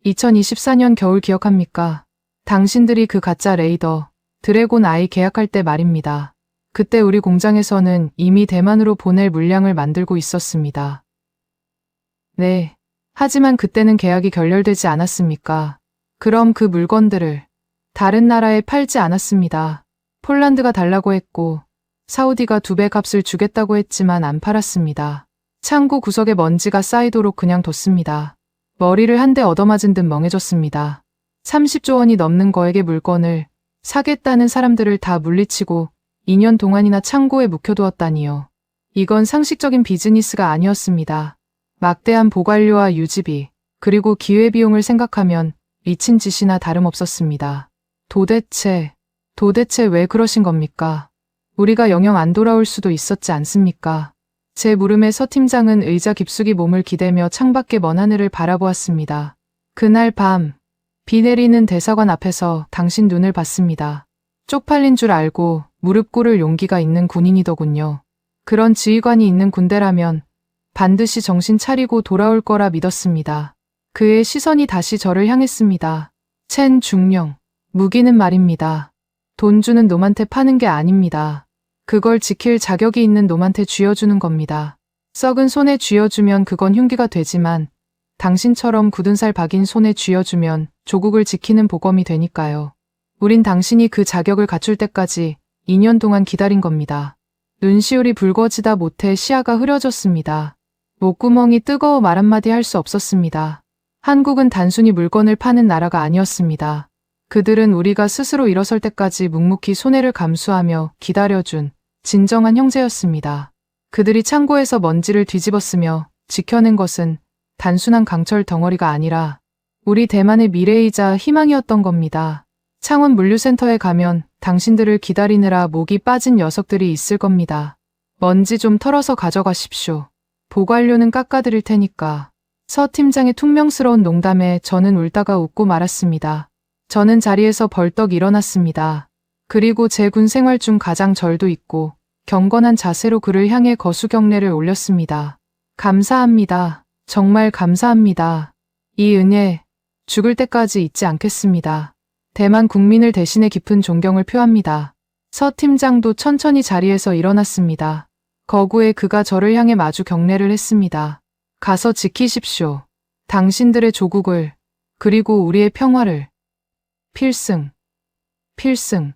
2024년 겨울 기억합니까? 당신들이 그 가짜 레이더, 드래곤 아이 계약할 때 말입니다. 그때 우리 공장에서는 이미 대만으로 보낼 물량을 만들고 있었습니다. 네, 하지만 그때는 계약이 결렬되지 않았습니까? 그럼 그 물건들을 다른 나라에 팔지 않았습니다. 폴란드가 달라고 했고 사우디가 2배 값을 주겠다고 했지만 안 팔았습니다. 창고 구석에 먼지가 쌓이도록 그냥 뒀습니다. 머리를 한 대 얻어맞은 듯 멍해졌습니다. 30조 원이 넘는 거액의 물건을 사겠다는 사람들을 다 물리치고 2년 동안이나 창고에 묵혀두었다니요. 이건 상식적인 비즈니스가 아니었습니다. 막대한 보관료와 유지비, 그리고 기회비용을 생각하면 미친 짓이나 다름없었습니다. 도대체 왜 그러신 겁니까? 우리가 영영 안 돌아올 수도 있었지 않습니까? 제 물음에 서 팀장은 의자 깊숙이 몸을 기대며 창밖의 먼 하늘을 바라보았습니다. 그날 밤, 비 내리는 대사관 앞에서 당신 눈을 봤습니다. 쪽팔린 줄 알고 무릎 꿇을 용기가 있는 군인이더군요. 그런 지휘관이 있는 군대라면 반드시 정신 차리고 돌아올 거라 믿었습니다. 그의 시선이 다시 저를 향했습니다. 첸 중령, 무기는 말입니다. 돈 주는 놈한테 파는 게 아닙니다. 그걸 지킬 자격이 있는 놈한테 쥐어주는 겁니다. 썩은 손에 쥐어주면 그건 흉기가 되지만 당신처럼 굳은 살 박인 손에 쥐어주면 조국을 지키는 보검이 되니까요. 우린 당신이 그 자격을 갖출 때까지 2년 동안 기다린 겁니다. 눈시울이 붉어지다 못해 시야가 흐려졌습니다. 목구멍이 뜨거워 말 한마디 할 수 없었습니다. 한국은 단순히 물건을 파는 나라가 아니었습니다. 그들은 우리가 스스로 일어설 때까지 묵묵히 손해를 감수하며 기다려준 진정한 형제였습니다. 그들이 창고에서 먼지를 뒤집었으며 지켜낸 것은 단순한 강철 덩어리가 아니라 우리 대만의 미래이자 희망이었던 겁니다. 창원 물류센터에 가면 당신들을 기다리느라 목이 빠진 녀석들이 있을 겁니다. 먼지 좀 털어서 가져가십시오. 보관료는 깎아드릴 테니까. 서 팀장의 퉁명스러운 농담에 저는 울다가 웃고 말았습니다. 저는 자리에서 벌떡 일어났습니다. 그리고 제 군 생활 중 가장 절도 있고 경건한 자세로 그를 향해 거수경례를 올렸습니다. 감사합니다. 정말 감사합니다. 이 은혜, 죽을 때까지 잊지 않겠습니다. 대만 국민을 대신해 깊은 존경을 표합니다. 서 팀장도 천천히 자리에서 일어났습니다. 거구에 그가 저를 향해 마주 경례를 했습니다. 가서 지키십시오. 당신들의 조국을, 그리고 우리의 평화를. 필승.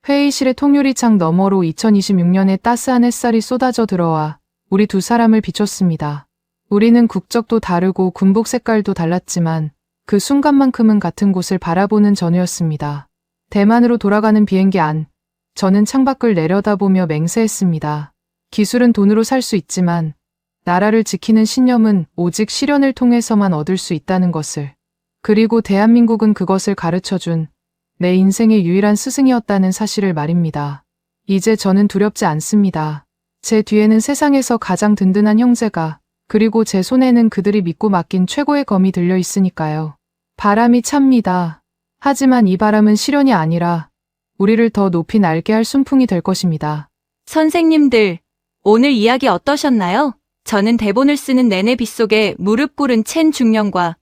회의실의 통유리창 너머로 2026년의 따스한 햇살이 쏟아져 들어와 우리 두 사람을 비췄습니다. 우리는 국적도 다르고 군복 색깔도 달랐지만 그 순간만큼은 같은 곳을 바라보는 전우였습니다. 대만으로 돌아가는 비행기 안, 저는 창밖을 내려다보며 맹세했습니다. 기술은 돈으로 살 수 있지만 나라를 지키는 신념은 오직 실현을 통해서만 얻을 수 있다는 것을. 그리고 대한민국은 그것을 가르쳐준 내 인생의 유일한 스승이었다는 사실을 말입니다. 이제 저는 두렵지 않습니다. 제 뒤에는 세상에서 가장 든든한 형제가, 그리고 제 손에는 그들이 믿고 맡긴 최고의 검이 들려 있으니까요. 바람이 찹니다. 하지만 이 바람은 실현이 아니라 우리를 더 높이 날게 할 순풍이 될 것입니다. 선생님들, 오늘 이야기 어떠셨나요? 저는 대본을 쓰는 내내 빗속에 무릎 꿇은 첸 중령과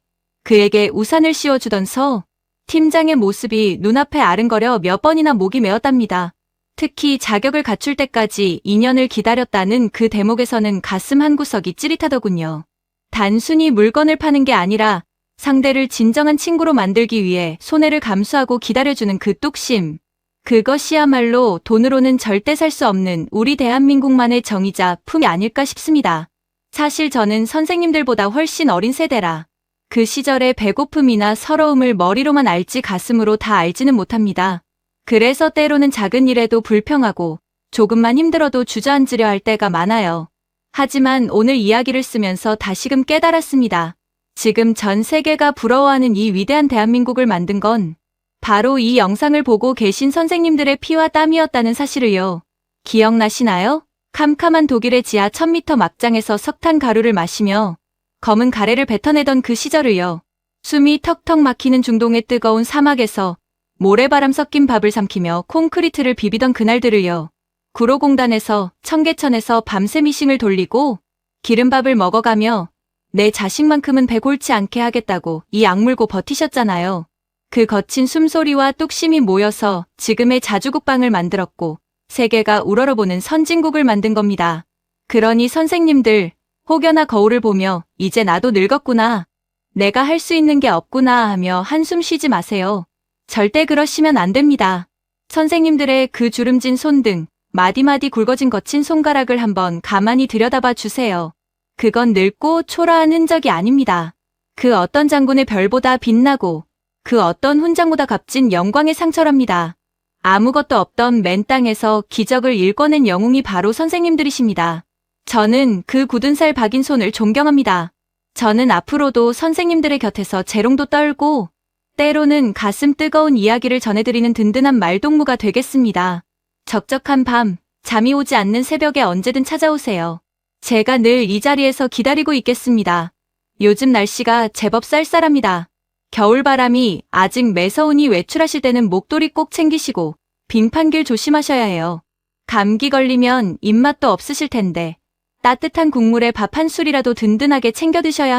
그에게 우산을 씌워주던 서 팀장의 모습이 눈앞에 아른거려 몇 번이나 목이 메었답니다. 특히 자격을 갖출 때까지 2년을 기다렸다는 그 대목에서는 가슴 한구석이 찌릿하더군요. 단순히 물건을 파는 게 아니라 상대를 진정한 친구로 만들기 위해 손해를 감수하고 기다려주는 그 뚝심. 그것이야말로 돈으로는 절대 살 수 없는 우리 대한민국만의 정의자 품이 아닐까 싶습니다. 사실 저는 선생님들보다 훨씬 어린 세대라 그 시절의 배고픔이나 서러움을 머리로만 알지 가슴으로 다 알지는 못합니다. 그래서 때로는 작은 일에도 불평하고 조금만 힘들어도 주저앉으려 할 때가 많아요. 하지만 오늘 이야기를 쓰면서 다시금 깨달았습니다. 지금 전 세계가 부러워하는 이 위대한 대한민국을 만든 건 바로 이 영상을 보고 계신 선생님들의 피와 땀이었다는 사실을요. 기억나시나요? 캄캄한 독일의 지하 1000m 막장에서 석탄 가루를 마시며 검은 가래를 뱉어내던 그 시절을요. 숨이 턱턱 막히는 중동의 뜨거운 사막에서 모래바람 섞인 밥을 삼키며 콘크리트를 비비던 그날들을요. 구로공단에서 청계천에서 밤새 미싱을 돌리고 기름밥을 먹어가며 내 자식만큼은 배 골치 않게 하겠다고 이 악물고 버티셨잖아요. 그 거친 숨소리와 뚝심이 모여서 지금의 자주국방을 만들었고 세계가 우러러보는 선진국을 만든 겁니다. 그러니 선생님들, 혹여나 거울을 보며 이제 나도 늙었구나 내가 할 수 있는 게 없구나 하며 한숨 쉬지 마세요. 절대 그러시면 안 됩니다. 선생님들의 그 주름진 손등, 마디마디 굵어진 거친 손가락을 한번 가만히 들여다봐 주세요. 그건 늙고 초라한 흔적이 아닙니다. 그 어떤 장군의 별보다 빛나고 그 어떤 훈장보다 값진 영광의 상처랍니다. 아무것도 없던 맨 땅에서 기적을 일궈낸 영웅이 바로 선생님들이십니다. 저는 그 굳은 살 박인 손을 존경합니다. 저는 앞으로도 선생님들의 곁에서 재롱도 떨고 때로는 가슴 뜨거운 이야기를 전해드리는 든든한 말동무가 되겠습니다. 적적한 밤, 잠이 오지 않는 새벽에 언제든 찾아오세요. 제가 늘 이 자리에서 기다리고 있겠습니다. 요즘 날씨가 제법 쌀쌀합니다. 겨울바람이 아직 매서우니 외출하실 때는 목도리 꼭 챙기시고 빙판길 조심하셔야 해요. 감기 걸리면 입맛도 없으실 텐데 따뜻한 국물에 밥 한 술이라도 든든하게 챙겨 드셔야